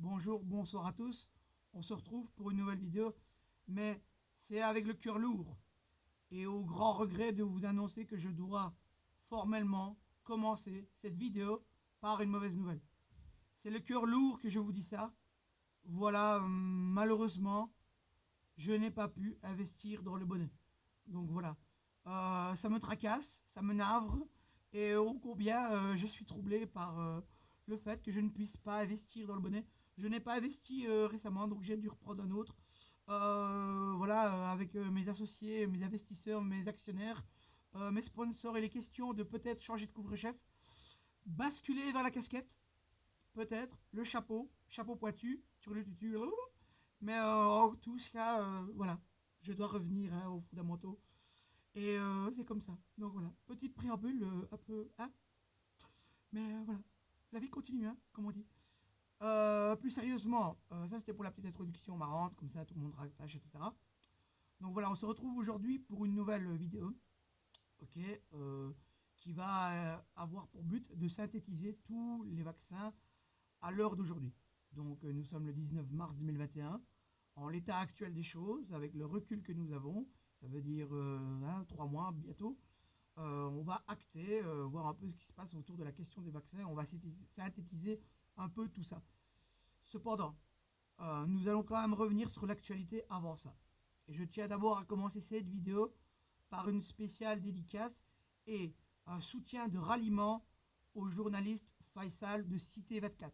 Bonjour, bonsoir à tous. On se retrouve pour une nouvelle vidéo, mais c'est avec le cœur lourd et au grand regret de vous annoncer que je dois formellement commencer cette vidéo par une mauvaise nouvelle. C'est le cœur lourd que je vous dis ça. Voilà, malheureusement, je n'ai pas pu investir dans le bonnet. Donc voilà, ça me tracasse, ça me navre, et ô combien je suis troublé par le fait que je ne puisse pas investir dans le bonnet. Je n'ai pas investi récemment, donc j'ai dû reprendre un autre. Voilà, avec mes associés, mes investisseurs, mes actionnaires, mes sponsors, et les questions de peut-être changer de couvre-chef, basculer vers la casquette, peut-être, le chapeau, chapeau pointu, sur le tutu, mais en tout cas, voilà, je dois revenir aux fondamentaux. Et c'est comme ça. Donc voilà, petite préambule un peu, hein. Mais voilà, la vie continue, hein, comme on dit. Plus sérieusement, ça c'était pour la petite introduction marrante, comme ça tout le monde rattache, etc. Donc voilà, on se retrouve aujourd'hui pour une nouvelle vidéo, ok, qui va avoir pour but de synthétiser tous les vaccins à l'heure d'aujourd'hui. Donc nous sommes le 19 mars 2021. En l'état actuel des choses, avec le recul que nous avons, ça veut dire 3 mois bientôt, on va acter, voir un peu ce qui se passe autour de la question des vaccins. On va synthétiser un peu tout ça. Cependant, nous allons quand même revenir sur l'actualité avant ça. Et je tiens d'abord à commencer cette vidéo par une spéciale dédicace et un soutien de ralliement au journaliste Faisal de Cité 24.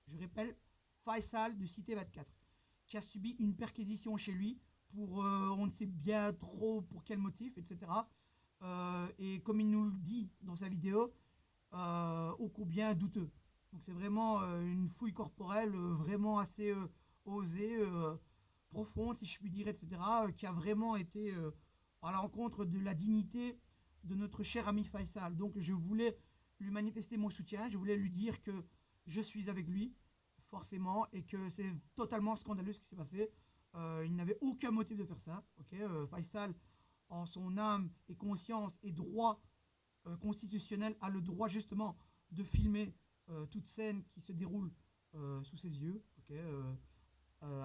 Je répète, Faisal de Cité 24, qui a subi une perquisition chez lui pour on ne sait bien trop pour quel motif, etc. Et comme il nous le dit dans sa vidéo, ô combien douteux. Donc c'est vraiment une fouille corporelle vraiment assez osée, profonde, si je puis dire, etc., qui a vraiment été à l'encontre de la dignité de notre cher ami Faisal. Donc je voulais lui manifester mon soutien, je voulais lui dire que je suis avec lui, forcément, et que c'est totalement scandaleux ce qui s'est passé. Il n'avait aucun motif de faire ça. Ok, Faisal, en son âme et conscience et droit constitutionnel, a le droit justement de filmer toute scène qui se déroule sous ses yeux, ok,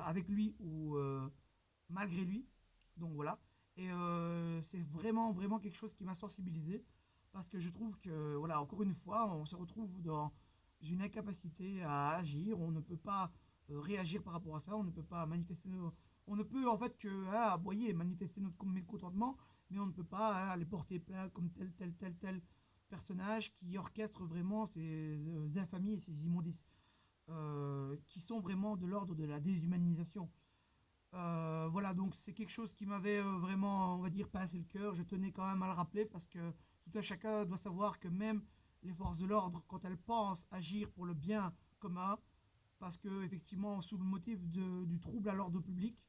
avec lui ou malgré lui. Donc voilà. Et c'est vraiment, vraiment quelque chose qui m'a sensibilisé parce que je trouve que, voilà, encore une fois, on se retrouve dans une incapacité à agir. On ne peut pas réagir par rapport à ça. On ne peut pas manifester. On ne peut en fait que aboyer, manifester notre mécontentement, mais on ne peut pas aller porter plainte comme tel personnage qui orchestre vraiment ces infamies et ces immondices qui sont vraiment de l'ordre de la déshumanisation. Voilà, donc c'est quelque chose qui m'avait vraiment, on va dire, pincé le cœur. Je tenais quand même à le rappeler parce que tout un chacun doit savoir que même les forces de l'ordre, quand elles pensent agir pour le bien commun, parce que effectivement, sous le motif du trouble à l'ordre public,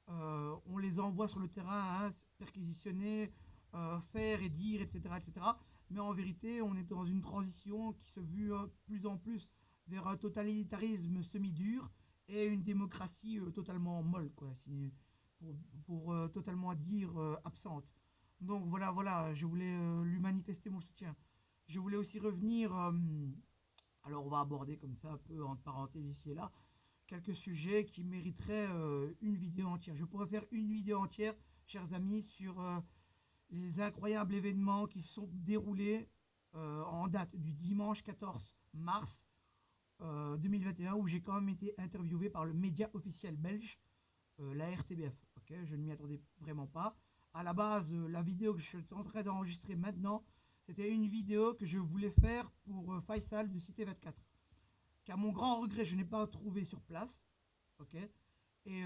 on les envoie sur le terrain, perquisitionner, faire et dire, etc., etc. Mais en vérité, on est dans une transition qui se vue plus en plus vers un totalitarisme semi-dur et une démocratie totalement molle, quoi, pour totalement dire absente. Donc voilà, voilà, je voulais lui manifester mon soutien. Je voulais aussi revenir, alors on va aborder comme ça un peu entre parenthèses ici et là, quelques sujets qui mériteraient une vidéo entière. Je pourrais faire une vidéo entière, chers amis, sur les incroyables événements qui se sont déroulés en date du dimanche 14 mars 2021, où j'ai quand même été interviewé par le média officiel belge, la RTBF. Ok, je ne m'y attendais vraiment pas. À la base, la vidéo que je suis en train d'enregistrer maintenant, c'était une vidéo que je voulais faire pour Faisal de Cité 24, qu'à mon grand regret, je n'ai pas trouvé sur place. Ok. Et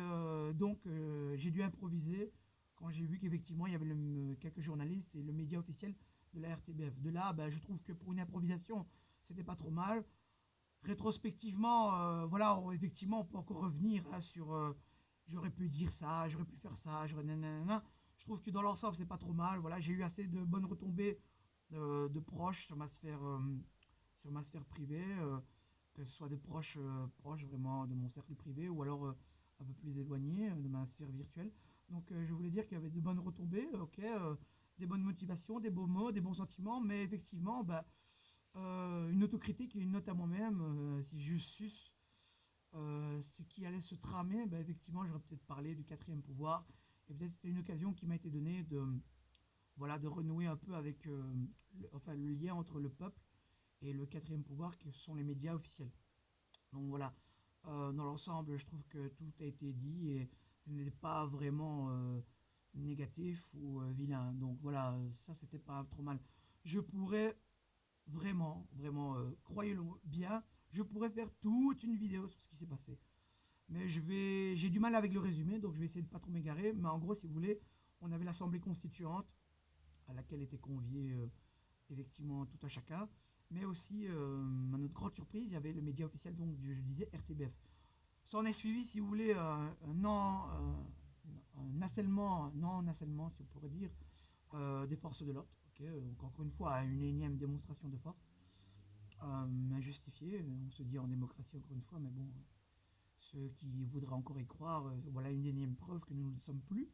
donc, j'ai dû improviser quand j'ai vu qu'effectivement, il y avait quelques journalistes et le média officiel de la RTBF. De là, bah, je trouve que pour une improvisation, c'était pas trop mal. Rétrospectivement, voilà, effectivement, on peut encore revenir sur j'aurais pu dire ça, j'aurais pu faire ça, j'aurais nanana. Je trouve que dans l'ensemble, c'est pas trop mal. Voilà, j'ai eu assez de bonnes retombées de proches sur ma sphère privée, que ce soit des proches, proches vraiment de mon cercle privé ou alors un peu plus éloignés de ma sphère virtuelle. Donc je voulais dire qu'il y avait de bonnes retombées, ok, des bonnes motivations, des beaux mots, des bons sentiments, mais effectivement, bah, une autocritique et une note à moi-même, si je suce ce qui allait se tramer, effectivement, j'aurais peut-être parlé du quatrième pouvoir. Et peut-être c'était une occasion qui m'a été donnée de renouer un peu avec le lien entre le peuple et le quatrième pouvoir, qui sont les médias officiels. Donc voilà, dans l'ensemble, je trouve que tout a été dit et ce n'est pas vraiment négatif ou vilain. Donc voilà, ça c'était pas trop mal. Je pourrais vraiment, croyez-le bien, je pourrais faire toute une vidéo sur ce qui s'est passé. Mais j'ai du mal avec le résumé, donc je vais essayer de pas trop m'égarer. Mais en gros, si vous voulez, on avait l'Assemblée constituante à laquelle étaient conviés effectivement tout un chacun. Mais aussi, à notre grande surprise, il y avait le média officiel, donc je disais RTBF. S'en est suivi, si vous voulez, un nacellement, non-nacellement, si on pourrait dire, des forces de l'ordre. Donc encore une fois, une énième démonstration de force, injustifiée. On se dit en démocratie, encore une fois, mais bon, ceux qui voudraient encore y croire, voilà une énième preuve que nous ne le sommes plus.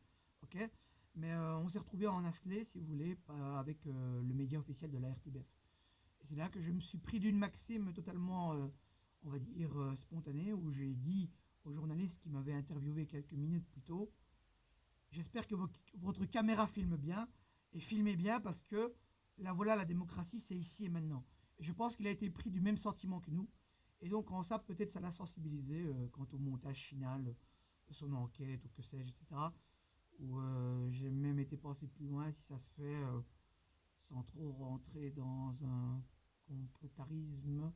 Mais on s'est retrouvé en Asley, si vous voulez, avec le média officiel de la RTBF. Et c'est là que je me suis pris d'une maxime totalement, on va dire, spontanée, où j'ai dit au journaliste qui m'avait interviewé quelques minutes plus tôt, j'espère que votre caméra filme bien, et filmez bien parce que là voilà, la démocratie c'est ici et maintenant. Et je pense qu'il a été pris du même sentiment que nous, et donc en ça peut-être ça l'a sensibilisé quant au montage final de son enquête ou que sais-je, etc. Où j'ai même été pensé plus loin, si ça se fait sans trop rentrer dans un complotarisme.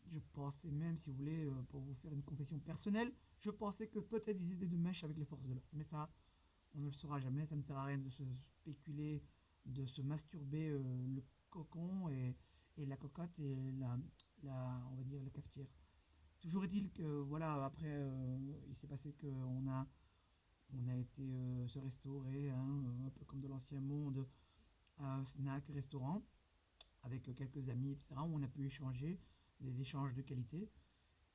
Je pensais même, si vous voulez, pour vous faire une confession personnelle, je pensais que peut-être des idées de mèche avec les forces de l'ordre. Mais ça, on ne le saura jamais. Ça ne sert à rien de se spéculer, de se masturber le cocon et la cocotte et on va dire la cafetière. Toujours est-il que, voilà, après, il s'est passé qu'on a été se restaurer, un peu comme dans l'ancien monde, à un snack, restaurant, avec quelques amis, etc., où on a pu échanger, des échanges de qualité,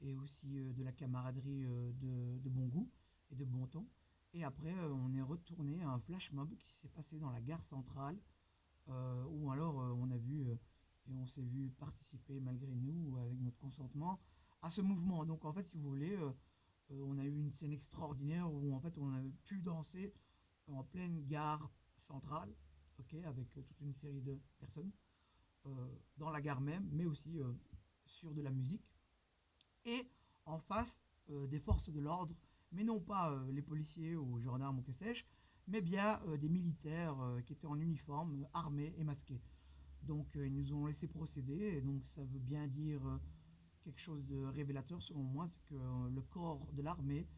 et aussi de la camaraderie de bon goût et de bon ton. Et après, on est retourné à un flash mob qui s'est passé dans la gare centrale, où alors on a vu et on s'est vu participer malgré nous, avec notre consentement, à ce mouvement. Donc en fait, si vous voulez, on a eu une scène extraordinaire où en fait on a pu danser en pleine gare centrale, avec toute une série de personnes dans la gare même, mais aussi sur de la musique. Et en face des forces de l'ordre, mais non pas les policiers ou gendarmes ou que sais-je, mais bien des militaires qui étaient en uniforme, armés et masqués. Donc ils nous ont laissé procéder, et donc ça veut bien dire quelque chose de révélateur selon moi, c'est que le corps de l'armée,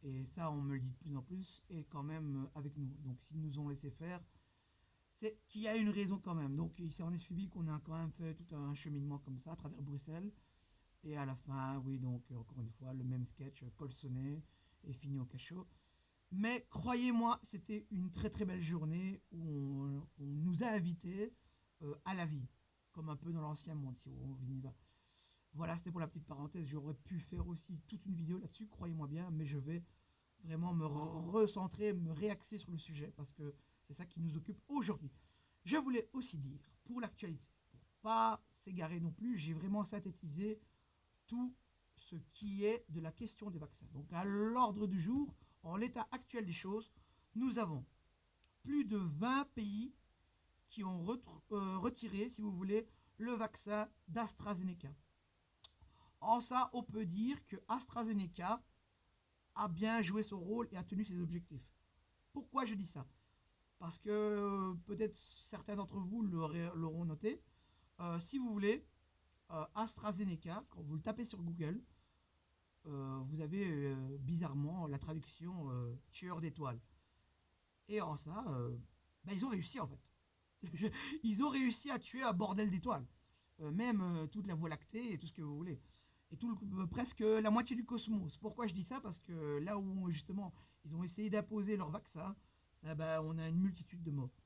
et ça on me le dit de plus en plus, est quand même avec nous. Donc s'ils nous ont laissé faire, c'est qu'il y a une raison quand même. Donc il s'en est suivi qu'on a quand même fait tout un cheminement comme ça à travers Bruxelles. Et à la fin, oui, donc encore une fois, le même sketch colsonné et fini au cachot. Mais croyez-moi, c'était une très très belle journée où on nous a invités à la vie, comme un peu dans l'ancien monde, si on y va. Voilà, c'était pour la petite parenthèse. J'aurais pu faire aussi toute une vidéo là-dessus, croyez-moi bien, mais je vais vraiment me recentrer, me réaxer sur le sujet, parce que c'est ça qui nous occupe aujourd'hui. Je voulais aussi dire, pour l'actualité, pour pas s'égarer non plus, j'ai vraiment synthétisé tout ce qui est de la question des vaccins. Donc à l'ordre du jour, en l'état actuel des choses, nous avons plus de 20 pays qui ont retiré, si vous voulez, le vaccin d'AstraZeneca. En ça, on peut dire que AstraZeneca a bien joué son rôle et a tenu ses objectifs. Pourquoi je dis ça? Parce que peut-être certains d'entre vous l'auront noté. Si vous voulez, AstraZeneca, quand vous le tapez sur Google, vous avez bizarrement la traduction tueur d'étoiles. Et en ça, ils ont réussi en fait. Ils ont réussi à tuer un bordel d'étoiles. Même toute la Voie lactée et tout ce que vous voulez. Et presque la moitié du cosmos. Pourquoi je dis ça? Parce que là où justement ils ont essayé d'imposer leur vaccin, on a une multitude de morts.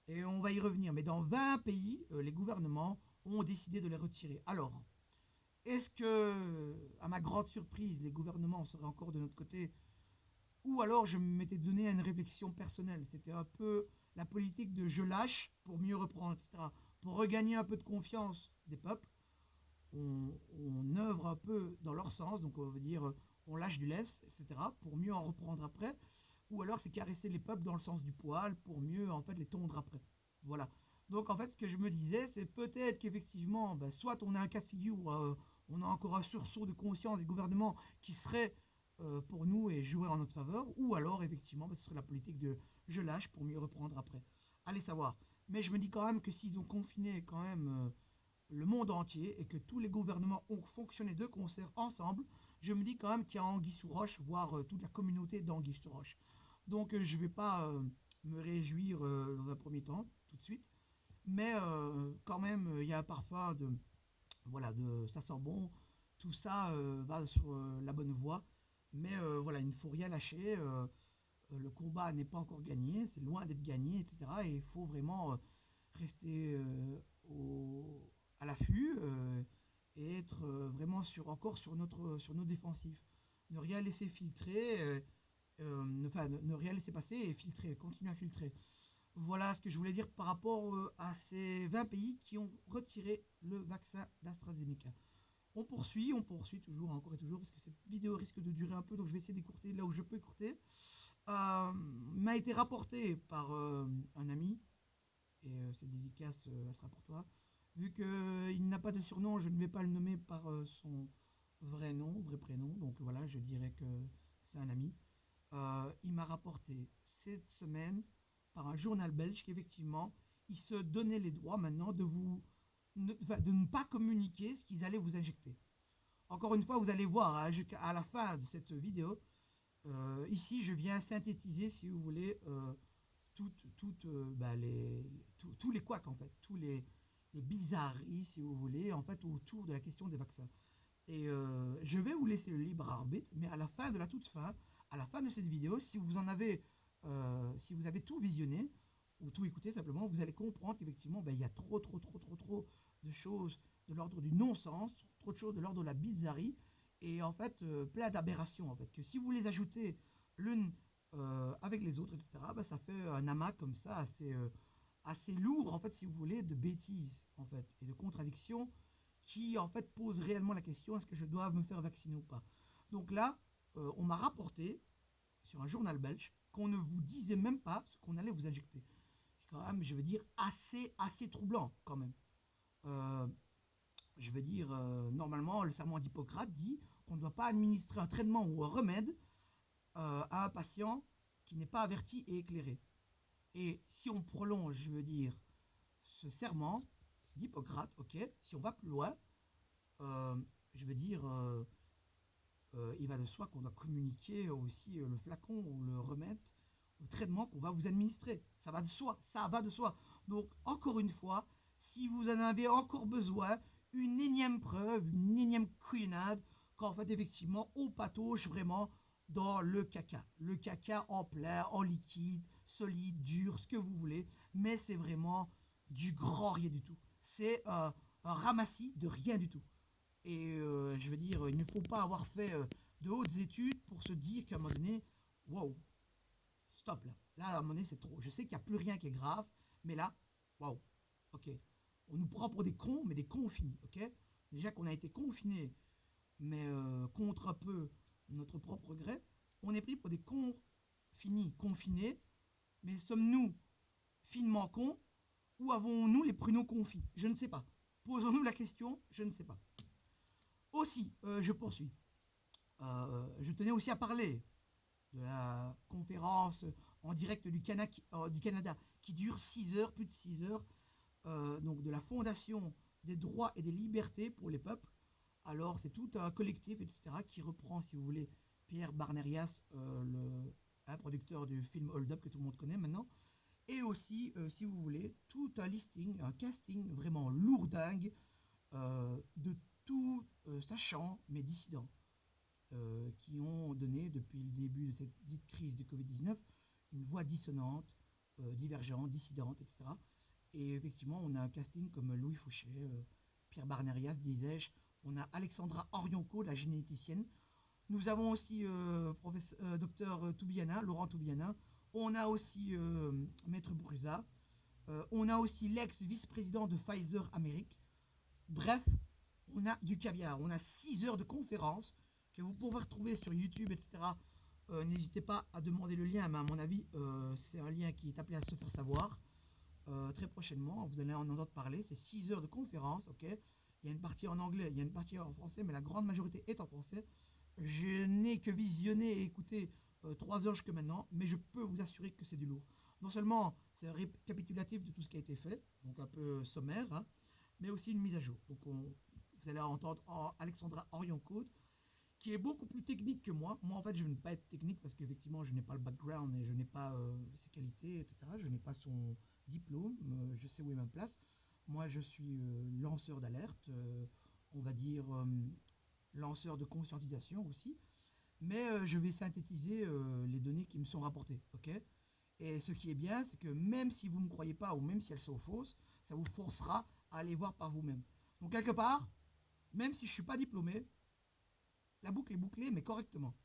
Et on va y revenir. Mais dans 20 pays, les gouvernements ont décidé de les retirer. Alors, est-ce que, à ma grande surprise, les gouvernements seraient encore de notre côté? Ou alors je m'étais donné à une réflexion personnelle. C'était un peu la politique de je lâche pour mieux reprendre, etc. Pour regagner un peu de confiance des peuples. on œuvre un peu dans leur sens, donc on veut dire on lâche du lest, etc., pour mieux en reprendre après, ou alors c'est caresser les peuples dans le sens du poil pour mieux en fait les tondre après. Voilà. Donc en fait, ce que je me disais, c'est peut-être qu'effectivement, ben, soit on a un cas de figure où on a encore un sursaut de conscience des gouvernements qui serait pour nous et jouer en notre faveur, ou alors effectivement, ben, ce serait la politique de je lâche pour mieux reprendre après. Allez savoir. Mais je me dis quand même que s'ils ont confiné quand même le monde entier et que tous les gouvernements ont fonctionné de concert ensemble, je me dis quand même qu'il y a anguille sous roche, voire toute la communauté d'anguille sous roche. Donc je ne vais pas me réjouir dans un premier temps, tout de suite, mais quand même, il y a un parfum de, voilà, ça sent bon, tout ça va sur la bonne voie, mais voilà, il ne faut rien lâcher, le combat n'est pas encore gagné, c'est loin d'être gagné, etc. Et il faut vraiment rester à l'affût et être vraiment encore sur nos défensifs. Ne rien laisser filtrer, enfin ne rien laisser passer et filtrer, continuer à filtrer. Voilà ce que je voulais dire par rapport à ces 20 pays qui ont retiré le vaccin d'AstraZeneca. On poursuit toujours, encore et toujours, parce que cette vidéo risque de durer un peu, donc je vais essayer d'écourter là où je peux écourter. M'a été rapporté par un ami, et cette dédicace, elle sera pour toi. Vu qu'il n'a pas de surnom, je ne vais pas le nommer par son vrai nom, vrai prénom, donc voilà, je dirais que c'est un ami. Il m'a rapporté cette semaine par un journal belge qu'effectivement, il se donnait les droits maintenant de ne pas communiquer ce qu'ils allaient vous injecter. Encore une fois, vous allez voir à la fin de cette vidéo, ici je viens synthétiser, si vous voulez, tous les couacs en fait, les bizarreries, si vous voulez, en fait, autour de la question des vaccins. Et je vais vous laisser le libre arbitre, mais à la fin de la toute fin, à la fin de cette vidéo, si vous avez tout visionné, ou tout écouté simplement, vous allez comprendre qu'effectivement, il y a trop de choses de l'ordre du non-sens, trop de choses de l'ordre de la bizarrerie, et en fait, plein d'aberrations, en fait, que si vous les ajoutez l'une avec les autres, etc., ça fait un amas comme ça, assez lourd, en fait, si vous voulez, de bêtises, en fait, et de contradictions, qui, en fait, pose réellement la question, est-ce que je dois me faire vacciner ou pas? Donc là, on m'a rapporté, sur un journal belge, qu'on ne vous disait même pas ce qu'on allait vous injecter. C'est quand même, je veux dire, assez troublant, quand même. Euh, je veux dire, normalement, le serment d'Hippocrate dit qu'on ne doit pas administrer un traitement ou un remède à un patient qui n'est pas averti et éclairé. Et si on prolonge, je veux dire, ce serment d'Hippocrate, ok, si on va plus loin, je veux dire, il va de soi qu'on doit communiquer aussi le flacon ou le remède, le traitement qu'on va vous administrer. Ça va de soi, ça va de soi. Donc, encore une fois, si vous en avez encore besoin, une énième preuve, une énième couillonnade, qu'en fait, effectivement, on patauge vraiment dans le caca. Le caca en plein, en liquide, solide, dur, ce que vous voulez, mais c'est vraiment du grand rien du tout. C'est un ramassis de rien du tout. Et je veux dire, il ne faut pas avoir fait de hautes études pour se dire qu'à un moment donné, wow, stop là. Là, à un moment donné, c'est trop. Je sais qu'il n'y a plus rien qui est grave, mais là, wow, ok. On nous prend pour des cons, mais des cons finis, ok. Déjà qu'on a été confinés, mais contre un peu notre propre gré, on est pris pour des cons finis, confinés, mais sommes-nous finement cons ou avons-nous les pruneaux confits? Je ne sais pas. Posons-nous la question, je ne sais pas. Aussi, je poursuis. Je tenais aussi à parler de la conférence en direct du Canada qui dure 6 heures, plus de 6 heures, donc de la Fondation des droits et des libertés pour les peuples. Alors c'est tout un collectif, etc., qui reprend, si vous voulez, Pierre Barnerias, un producteur du film Hold Up que tout le monde connaît maintenant, et aussi, si vous voulez, tout un listing, un casting vraiment lourdingue de tout sachant, mais dissidents, qui ont donné, depuis le début de cette dite crise du Covid-19, une voix dissonante, divergente, dissidente, etc. Et effectivement, on a un casting comme Louis Fouché, Pierre Barnerias, disais-je, on a Alexandra Orionco, la généticienne, nous avons aussi docteur Toubiana, Laurent Toubiana, on a aussi Maître Brusa, on a aussi l'ex-vice-président de Pfizer Amérique. Bref, on a du caviar, on a 6 heures de conférence que vous pouvez retrouver sur YouTube, etc. N'hésitez pas à demander le lien, mais à mon avis, c'est un lien qui est appelé à se faire savoir. Très prochainement, vous allez en entendre parler. C'est 6 heures de conférence, ok. Il y a une partie en anglais, il y a une partie en français, mais la grande majorité est en français. Je n'ai que visionné et écouté 3 heures jusque maintenant, mais je peux vous assurer que c'est du lourd. Non seulement c'est récapitulatif de tout ce qui a été fait, donc un peu sommaire, hein, mais aussi une mise à jour. Donc vous allez entendre Alexandra Orion-Code, qui est beaucoup plus technique que moi. Moi, en fait, je ne vais pas être technique parce qu'effectivement, je n'ai pas le background et je n'ai pas ses qualités, etc. Je n'ai pas son diplôme, je sais où est ma place. Moi, je suis lanceur d'alerte, on va dire lanceur de conscientisation aussi. Mais je vais synthétiser les données qui me sont rapportées, ok. Et ce qui est bien, c'est que même si vous ne me croyez pas ou même si elles sont fausses, ça vous forcera à aller voir par vous-même. Donc quelque part, même si je ne suis pas diplômé, la boucle est bouclée, mais correctement.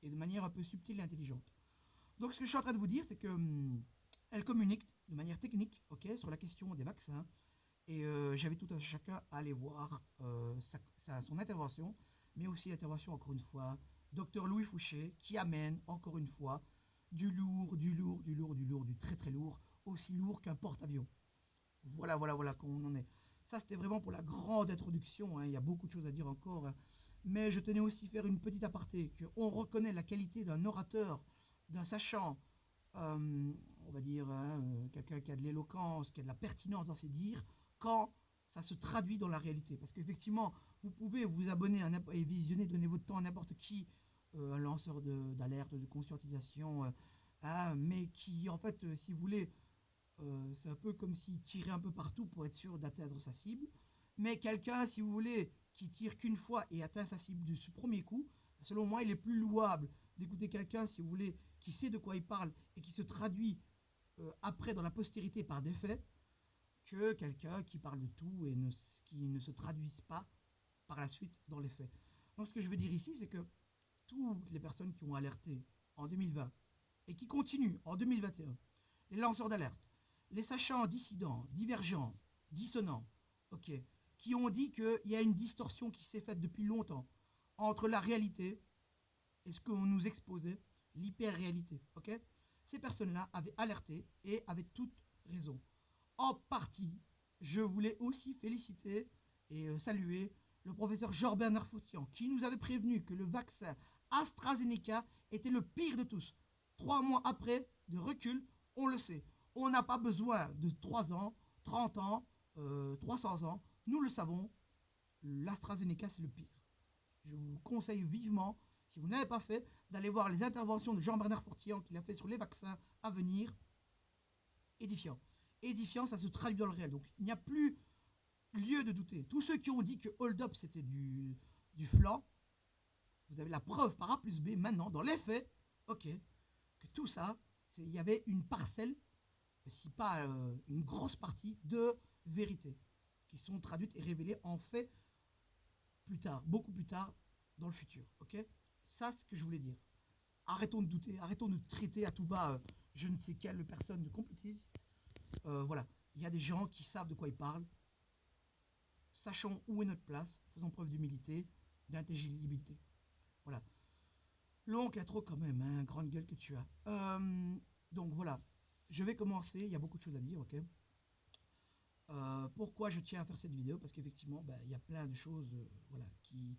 Et de manière un peu subtile et intelligente. Donc ce que je suis en train de vous dire, c'est que elle communique de manière technique, ok, sur la question des vaccins. Et j'avais tout à chacun à aller voir son intervention, mais aussi l'intervention, encore une fois, Dr Louis Fouché, qui amène, encore une fois, du lourd, du lourd, du lourd, du lourd, du très très lourd, aussi lourd qu'un porte-avions. Voilà, voilà, voilà comment on en est. Ça, c'était vraiment pour la grande introduction, hein. Il y a beaucoup de choses à dire encore, hein. Mais je tenais aussi à faire une petite aparté, qu'on reconnaît la qualité d'un orateur, d'un sachant, on va dire, hein, quelqu'un qui a de l'éloquence, qui a de la pertinence dans ses dires, quand ça se traduit dans la réalité. Parce qu'effectivement, vous pouvez vous abonner et visionner, donner votre temps à n'importe qui, un lanceur d'alerte, de conscientisation, hein, mais qui, en fait, si vous voulez, c'est un peu comme s'il tirait un peu partout pour être sûr d'atteindre sa cible. Mais quelqu'un, si vous voulez, qui tire qu'une fois et atteint sa cible de ce premier coup, selon moi, il est plus louable d'écouter quelqu'un, si vous voulez, qui sait de quoi il parle et qui se traduit après dans la postérité par des faits, que quelqu'un qui parle de tout et qui ne se traduise pas par la suite dans les faits. Donc ce que je veux dire ici, c'est que toutes les personnes qui ont alerté en 2020 et qui continuent en 2021, les lanceurs d'alerte, les sachants dissidents, divergents, dissonants, ok, qui ont dit qu'il y a une distorsion qui s'est faite depuis longtemps entre la réalité et ce qu'on nous exposait, l'hyper-réalité, ok. Ces personnes-là avaient alerté et avaient toute raison. En partie, je voulais aussi féliciter et saluer le professeur Jean-Bernard Foutian, qui nous avait prévenu que le vaccin AstraZeneca était le pire de tous. 3 mois après, de recul, on le sait. On n'a pas besoin de 3 ans, 30 ans, 300 ans. Nous le savons, l'AstraZeneca, c'est le pire. Je vous conseille vivement, si vous n'avez pas fait, d'aller voir les interventions de Jean-Bernard Foutian qu'il a fait sur les vaccins à venir. Édifiant. Édifiant, ça se traduit dans le réel. Donc il n'y a plus lieu de douter. Tous ceux qui ont dit que Hold Up c'était du flan, vous avez la preuve par A plus B maintenant, dans les faits, ok, que tout ça, il y avait une parcelle, si pas une grosse partie, de vérité, qui sont traduites et révélées en fait plus tard, beaucoup plus tard, dans le futur, ok. Ça, c'est ce que je voulais dire. Arrêtons de douter, arrêtons de traiter à tout va je ne sais quelle personne de complotiste. Voilà, il y a des gens qui savent de quoi ils parlent. Sachons où est notre place, faisons preuve d'humilité, d'intelligibilité. Voilà. Long intro quand même, hein, grande gueule que tu as. Donc voilà, je vais commencer, il y a beaucoup de choses à dire, ok. Pourquoi je tiens à faire cette vidéo? Parce qu'effectivement, il y a plein de choses, voilà, qui,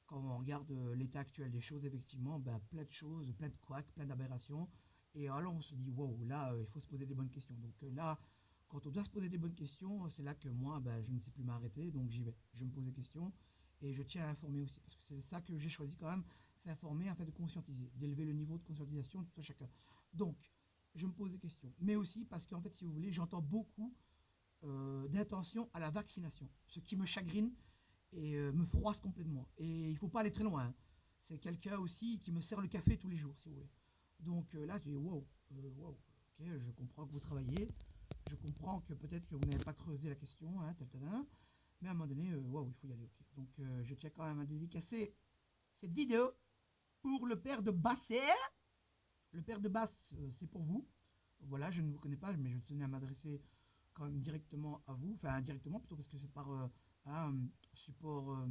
quand on regarde l'état actuel des choses, effectivement, plein de choses, plein de couacs, plein d'aberrations. Et alors on se dit, wow, là, il faut se poser des bonnes questions. Donc là, quand on doit se poser des bonnes questions, c'est là que moi, je ne sais plus m'arrêter, donc j'y vais. Je me pose des questions et je tiens à informer aussi, parce que c'est ça que j'ai choisi quand même, c'est informer afin de conscientiser, d'élever le niveau de conscientisation de tout un chacun. Donc, je me pose des questions, mais aussi parce qu'en fait, si vous voulez, j'entends beaucoup d'intention à la vaccination, ce qui me chagrine et me froisse complètement. Et il ne faut pas aller très loin, hein. C'est quelqu'un aussi qui me sert le café tous les jours, si vous voulez. Donc là, tu dis, wow, ok, je comprends que vous travaillez, je comprends que peut-être que vous n'avez pas creusé la question, hein, mais à un moment donné, wow, il faut y aller, ok. Donc je tiens quand même à dédicacer cette vidéo pour le père de Basset. Le père de Basse, c'est pour vous. Voilà, je ne vous connais pas, mais je tenais à m'adresser quand même directement à vous, enfin indirectement plutôt, parce que c'est par support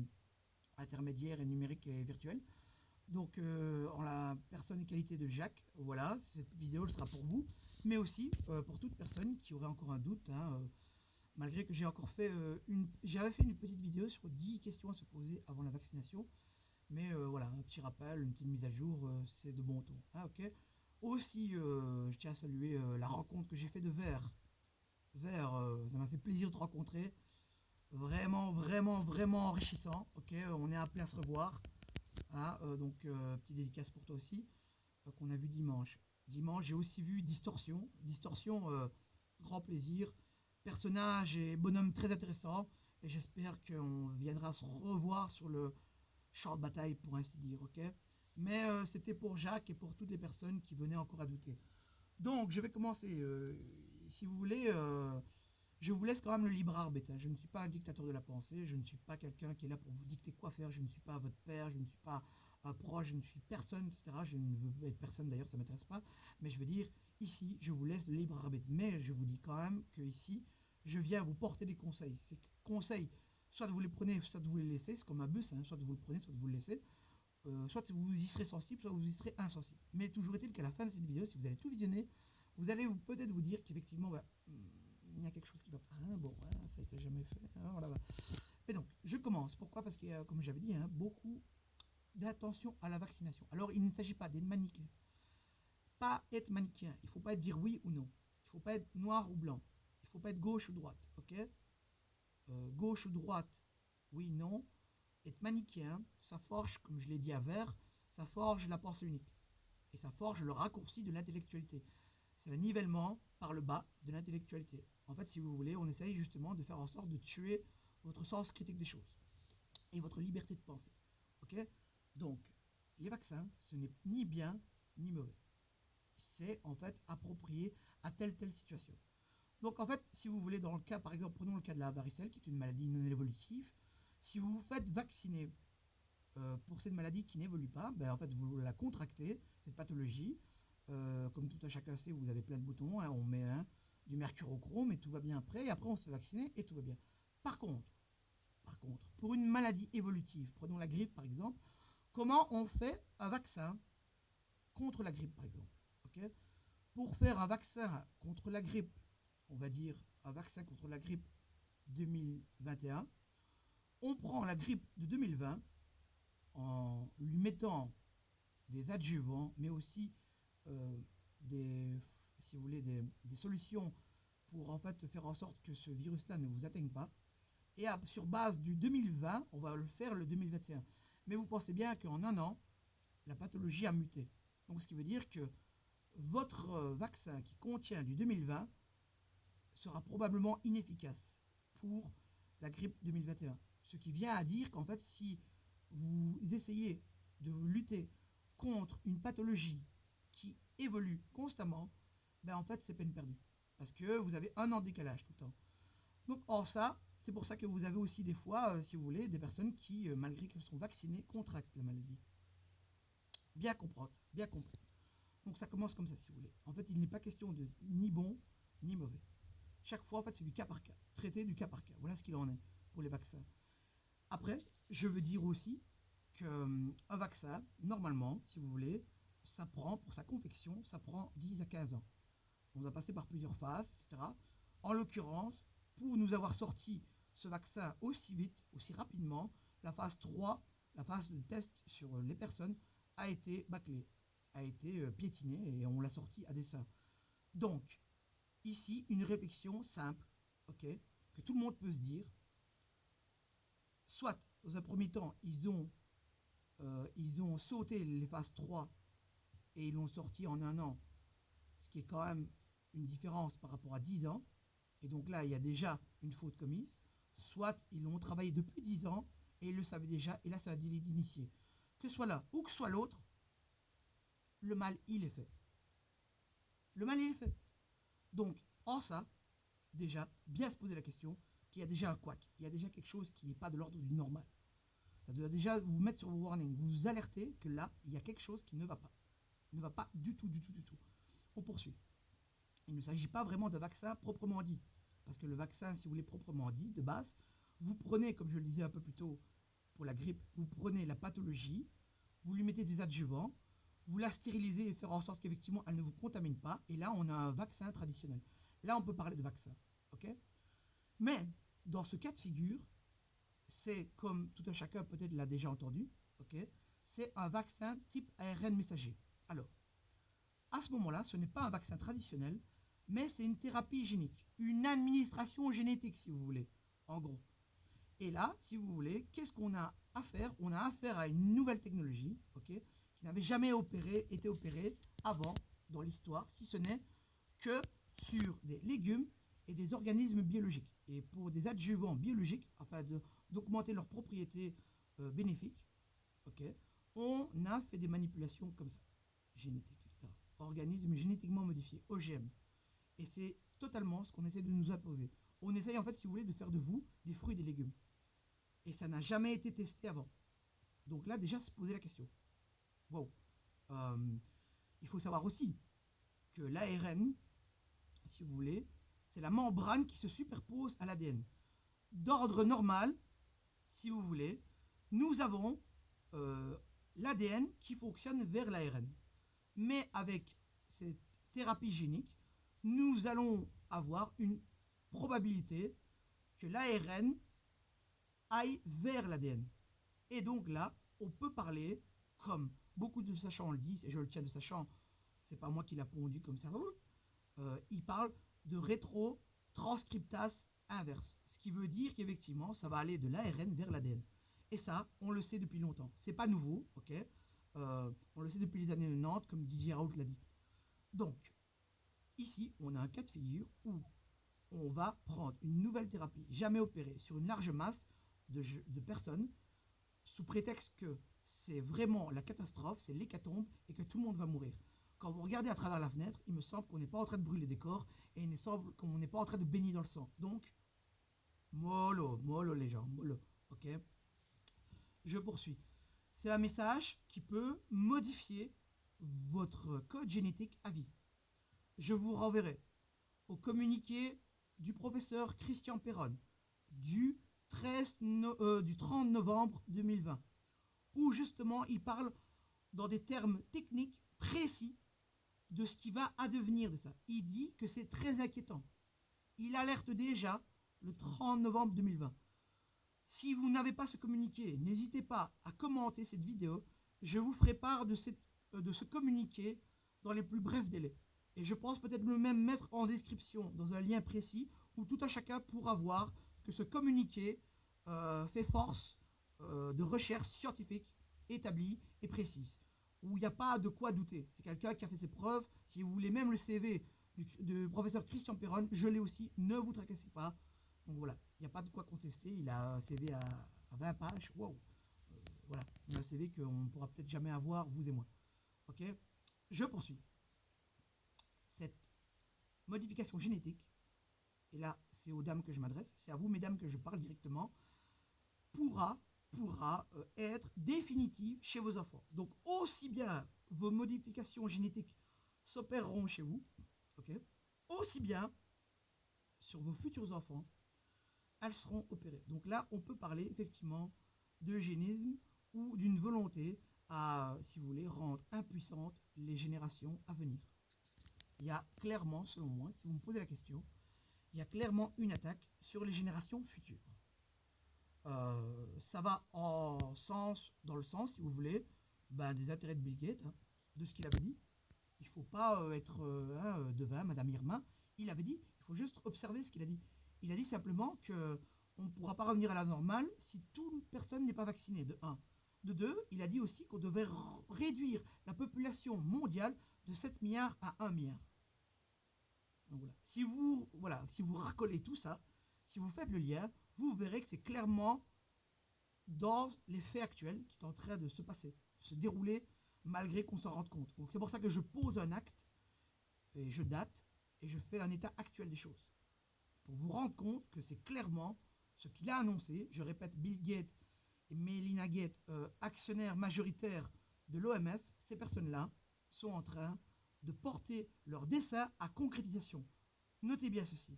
intermédiaire et numérique et virtuel. Donc, en la personne et qualité de Jacques, voilà, cette vidéo sera pour vous, mais aussi pour toute personne qui aurait encore un doute, hein, malgré que j'ai encore fait j'avais fait une petite vidéo sur 10 questions à se poser avant la vaccination, mais voilà, un petit rappel, une petite mise à jour, c'est de bon ton, hein, ok. Aussi, je tiens à saluer la rencontre que j'ai fait de Vert, ça m'a fait plaisir de te rencontrer, vraiment, vraiment, vraiment enrichissant, ok, on est appelé à se revoir. Ah, donc, petite dédicace pour toi aussi, qu'on a vu dimanche. Dimanche, j'ai aussi vu Distorsion. Distorsion, grand plaisir. Personnage et bonhomme très intéressant. Et j'espère qu'on viendra se revoir sur le champ de bataille, pour ainsi dire, ok. Mais c'était pour Jacques et pour toutes les personnes qui venaient encore à douter. Donc, je vais commencer. Si vous voulez, je vous laisse quand même le libre arbitre, hein. Je ne suis pas un dictateur de la pensée, je ne suis pas quelqu'un qui est là pour vous dicter quoi faire, je ne suis pas votre père, je ne suis pas un proche, je ne suis personne, etc. Je ne veux être personne d'ailleurs, ça ne m'intéresse pas. Mais je veux dire, ici, je vous laisse le libre arbitre. Mais je vous dis quand même que ici, je viens vous porter des conseils. Ces conseils, soit vous les prenez, soit vous les laissez, c'est comme un bus, hein, soit vous le prenez, soit vous le laissez. Soit vous y serez sensible, soit vous y serez insensible. Mais toujours est-il qu'à la fin de cette vidéo, si vous allez tout visionner, vous allez peut-être vous dire qu'effectivement, bah, il y a quelque chose qui va pas. Hein, bon, voilà, ça a été jamais fait. Hein, voilà, voilà. Et donc, je commence. Pourquoi? Parce qu'il y a, comme j'avais dit, hein, beaucoup d'attention à la vaccination. Alors, il ne s'agit pas d'être manichéen. Pas être manichéen. Il ne faut pas dire oui ou non. Il ne faut pas être noir ou blanc. Il ne faut pas être gauche ou droite. Ok? Gauche ou droite, oui, non. Être manichéen, ça forge, comme je l'ai dit à Vert, ça forge la pensée unique. Et ça forge le raccourci de l'intellectualité. C'est un nivellement par le bas de l'intellectualité. En fait, si vous voulez, on essaye justement de faire en sorte de tuer votre sens critique des choses et votre liberté de penser. Ok? Donc, les vaccins, ce n'est ni bien ni mauvais. C'est en fait approprié à telle situation. Donc, en fait, si vous voulez, dans le cas, par exemple, prenons le cas de la varicelle, qui est une maladie non évolutive, si vous vous faites vacciner pour cette maladie qui n'évolue pas, ben, en fait, vous la contractez, cette pathologie. Comme tout un chacun sait, vous avez plein de boutons, hein, on met du mercurochrome et tout va bien après, et après on se fait vacciner et tout va bien. Par contre, pour une maladie évolutive, prenons la grippe par exemple, comment on fait un vaccin contre la grippe par exemple, okay? Pour faire un vaccin contre la grippe, on va dire un vaccin contre la grippe 2021, on prend la grippe de 2020 en lui mettant des adjuvants, mais aussi si vous voulez, des solutions pour en fait faire en sorte que ce virus-là ne vous atteigne pas. Et sur base du 2020, on va le faire le 2021. Mais vous pensez bien qu'en un an, la pathologie a muté. Donc ce qui veut dire que votre vaccin qui contient du 2020 sera probablement inefficace pour la grippe 2021. Ce qui vient à dire qu'en fait, si vous essayez de lutter contre une pathologie qui évolue constamment, ben en fait c'est peine perdue. Parce que vous avez un an de décalage tout le temps. Donc or ça, c'est pour ça que vous avez aussi des fois, si vous voulez, des personnes qui, malgré qu'elles sont vaccinées, contractent la maladie. Bien comprendre, bien comprendre. Donc ça commence comme ça si vous voulez. En fait, il n'est pas question de ni bon ni mauvais. Chaque fois, en fait, c'est du cas par cas. Traité du cas par cas. Voilà ce qu'il en est pour les vaccins. Après, je veux dire aussi qu'un vaccin, normalement, si vous voulez, ça prend, pour sa confection, ça prend 10 à 15 ans. On doit passer par plusieurs phases, etc. En l'occurrence, pour nous avoir sorti ce vaccin aussi vite, aussi rapidement, la phase 3, la phase de test sur les personnes, a été bâclée, a été piétinée et on l'a sorti à dessein. Donc, ici, une réflexion simple, ok, que tout le monde peut se dire. Soit, dans un premier temps, ils ont sauté les phases 3 et ils l'ont sorti en un an, ce qui est quand même une différence par rapport à 10 ans. Et donc là, il y a déjà une faute commise. Soit ils l'ont travaillé depuis 10 ans et ils le savaient déjà, et là, c'est un délit d'initié. Que ce soit là ou que ce soit l'autre, le mal, il est fait. Le mal, il est fait. Donc, en ça, déjà, bien se poser la question qu'il y a déjà un couac, il y a déjà quelque chose qui n'est pas de l'ordre du normal. Ça doit déjà vous mettre sur vos warnings, vous alerter que là, il y a quelque chose qui ne va pas. Ne va pas du tout, du tout, du tout. On poursuit. Il ne s'agit pas vraiment de vaccin proprement dit. Parce que le vaccin, si vous voulez proprement dit, de base, Vous prenez, comme je le disais un peu plus tôt pour la grippe, vous prenez la pathologie, vous lui mettez des adjuvants, vous la stérilisez et faire en sorte qu'effectivement elle ne vous contamine pas. Et là, on a un vaccin traditionnel. Là, on peut parler de vaccin. Ok. Mais dans ce cas de figure, c'est comme tout un chacun peut-être l'a déjà entendu. Ok. C'est un vaccin type ARN messager. Alors, à ce moment-là, ce n'est pas un vaccin traditionnel, mais c'est une thérapie génique, une administration génétique, si vous voulez, en gros. Et là, si vous voulez, qu'est-ce qu'on a à faire? On a affaire à une nouvelle technologie, ok, qui n'avait jamais été opérée avant dans l'histoire, si ce n'est que sur des légumes et des organismes biologiques. Et pour des adjuvants biologiques, afin d'augmenter leurs propriétés bénéfiques, ok, on a fait des manipulations comme ça, génétiques, etc. Organismes génétiquement modifiés, OGM. Et c'est totalement ce qu'on essaie de nous imposer. On essaye en fait, si vous voulez, de faire de vous des fruits et des légumes. Et ça n'a jamais été testé avant. Donc là, déjà, se poser la question. Wow. Il faut savoir aussi que l'ARN, si vous voulez, c'est la membrane qui se superpose à l'ADN. D'ordre normal, si vous voulez, nous avons l'ADN qui fonctionne vers l'ARN. Mais avec cette thérapie génique, nous allons avoir une probabilité que l'ARN aille vers l'ADN. Et donc là, on peut parler, comme beaucoup de sachants le disent, et je le tiens de sachant, c'est pas moi qui l'a pondu comme ça, il parle de rétrotranscriptase inverse. Ce qui veut dire qu'effectivement, ça va aller de l'ARN vers l'ADN. Et ça, on le sait depuis longtemps. C'est pas nouveau, ok. On le sait depuis les années 90, comme Didier Raoult l'a dit. Donc, ici, on a un cas de figure où on va prendre une nouvelle thérapie, jamais opérée, sur une large masse de personnes, sous prétexte que c'est vraiment la catastrophe, c'est l'hécatombe, et que tout le monde va mourir. Quand vous regardez à travers la fenêtre, il me semble qu'on n'est pas en train de brûler des corps, et il me semble qu'on n'est pas en train de baigner dans le sang. Donc, mollo les gens, mollo, ok. Je poursuis. C'est un message qui peut modifier votre code génétique à vie. Je vous renverrai au communiqué du professeur Christian Perron du 30 novembre 2020, où justement il parle dans des termes techniques précis de ce qui va advenir de ça. Il dit que c'est très inquiétant. Il alerte déjà le 30 novembre 2020. Si vous n'avez pas ce communiqué, n'hésitez pas à commenter cette vidéo. Je vous ferai part de ce communiqué dans les plus brefs délais. Et je pense peut-être même mettre en description, dans un lien précis, où tout un chacun pourra voir que ce communiqué fait force de recherche scientifique établie et précise, où il n'y a pas de quoi douter. C'est quelqu'un qui a fait ses preuves. Si vous voulez même le CV du professeur Christian Perron, je l'ai aussi, ne vous tracassez pas. Donc voilà, il n'y a pas de quoi contester, il a un CV à 20 pages, wow. Voilà, il a un CV qu'on ne pourra peut-être jamais avoir, vous et moi. Ok, je poursuis. Cette modification génétique, et là c'est aux dames que je m'adresse, c'est à vous mesdames que je parle directement, pourra être définitive chez vos enfants. Donc aussi bien vos modifications génétiques s'opéreront chez vous, ok, aussi bien sur vos futurs enfants, elles seront opérées. Donc là, on peut parler effectivement d'eugénisme ou d'une volonté à, si vous voulez, rendre impuissantes les générations à venir. Il y a clairement, selon moi, si vous me posez la question, il y a clairement une attaque sur les générations futures. Ça va dans le sens, si vous voulez, des intérêts de Bill Gates, de ce qu'il avait dit. Il ne faut pas être devin, Madame Irma. Il avait dit, il faut juste observer ce qu'il a dit. Il a dit simplement qu'on ne pourra pas revenir à la normale si toute personne n'est pas vaccinée, de 1. De 2, il a dit aussi qu'on devait réduire la population mondiale de 7 milliards à 1 milliard. Donc si vous racolez tout ça, si vous faites le lien, vous verrez que c'est clairement dans les faits actuels qui est en train de se passer, de se dérouler, malgré qu'on s'en rende compte. Donc c'est pour ça que je pose un acte, et je date, et je fais un état actuel des choses. Pour vous rendre compte que c'est clairement ce qu'il a annoncé. Je répète, Bill Gates et Melinda Gates, actionnaires majoritaires de l'OMS, ces personnes-là sont en train de porter leur dessein à concrétisation. Notez bien ceci.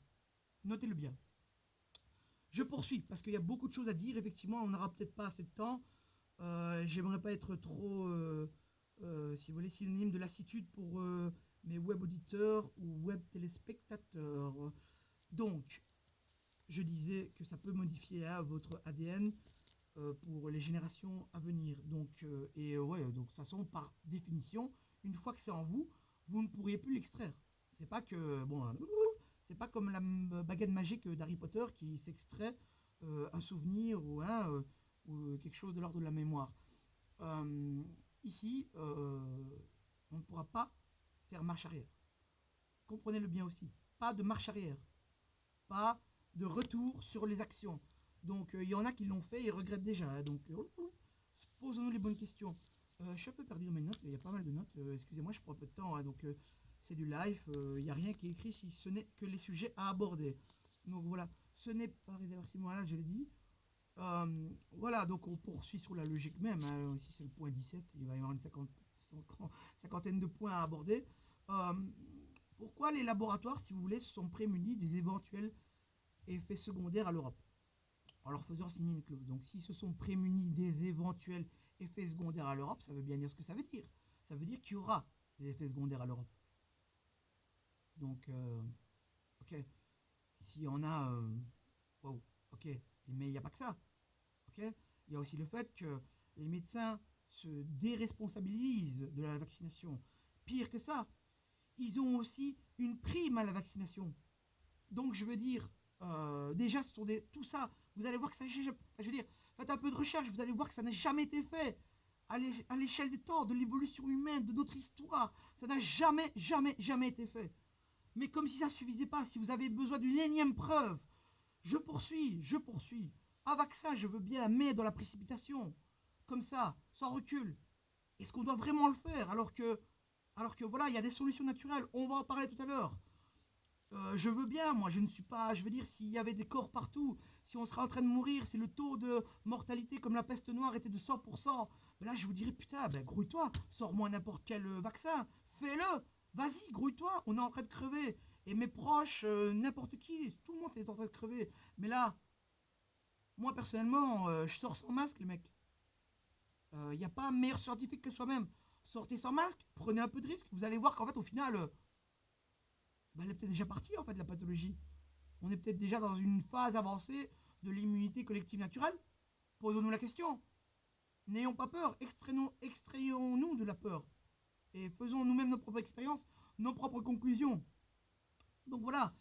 Notez-le bien. Je poursuis parce qu'il y a beaucoup de choses à dire. Effectivement, on n'aura peut-être pas assez de temps. J'aimerais pas être trop, si vous voulez, synonyme de lassitude pour mes web auditeurs ou web téléspectateurs. Donc, je disais que ça peut modifier votre ADN pour les générations à venir. Donc, ouais, donc de toute façon, par définition, une fois que c'est en vous, vous ne pourriez plus l'extraire. C'est pas que, bon, c'est pas comme la baguette magique d'Harry Potter qui s'extrait un souvenir ou quelque chose de l'ordre de la mémoire. Ici, on ne pourra pas faire marche arrière. Comprenez-le bien aussi. Pas de marche arrière. Pas de retour sur les actions. Donc, il y en a qui l'ont fait et regrettent déjà. Hein. Donc, posons-nous les bonnes questions. Je suis un peu perdu dans mes notes. Il y a pas mal de notes. Excusez-moi, je prends un peu de temps. Hein. Donc, c'est du live. Il n'y a rien qui est écrit si ce n'est que les sujets à aborder. Donc, voilà. Ce n'est pas réversible. Voilà, je l'ai dit. Voilà, donc on poursuit sur la logique même. Hein. Si c'est le point 17, il va y avoir une cinquantaine de points à aborder. Pourquoi les laboratoires, si vous voulez, se sont prémunis des éventuels effets secondaires à l'Europe en leur faisant signer une clause? Donc, s'ils se sont prémunis des éventuels effets secondaires à l'Europe, ça veut bien dire ce que ça veut dire. Ça veut dire qu'il y aura des effets secondaires à l'Europe. Donc, ok. S'il y en a, wow, ok. Mais il n'y a pas que ça. Okay, il y a aussi le fait que les médecins se déresponsabilisent de la vaccination. Pire que ça, ils ont aussi une prime à la vaccination. Donc je veux dire, déjà ce sont tout ça, vous allez voir que ça, je veux dire, faites un peu de recherche, vous allez voir que ça n'a jamais été fait à l'échelle des temps, de l'évolution humaine, de notre histoire. Ça n'a jamais, jamais, jamais été fait. Mais comme si ça ne suffisait pas, si vous avez besoin d'une énième preuve, je poursuis. Un vaccin, je veux bien, mais dans la précipitation, comme ça, sans recul. Est-ce qu'on doit vraiment le faire alors que voilà, il y a des solutions naturelles, on va en parler tout à l'heure. Je veux bien, moi, je ne suis pas, je veux dire, s'il y avait des corps partout, si on serait en train de mourir, si le taux de mortalité comme la peste noire était de 100%, ben là, je vous dirais, putain, ben grouille-toi, sors-moi n'importe quel vaccin, fais-le, vas-y, grouille-toi, on est en train de crever. Et mes proches, n'importe qui, tout le monde est en train de crever. Mais là, moi, personnellement, je sors sans masque, les mecs. Il n'y a pas un meilleur scientifique que soi-même. Sortez sans masque, prenez un peu de risque. Vous allez voir qu'en fait, au final, elle est peut-être déjà partie, en fait, la pathologie. On est peut-être déjà dans une phase avancée de l'immunité collective naturelle. Posons-nous la question. N'ayons pas peur. Extrayons-nous de la peur. Et faisons nous-mêmes nos propres expériences, nos propres conclusions. Donc voilà.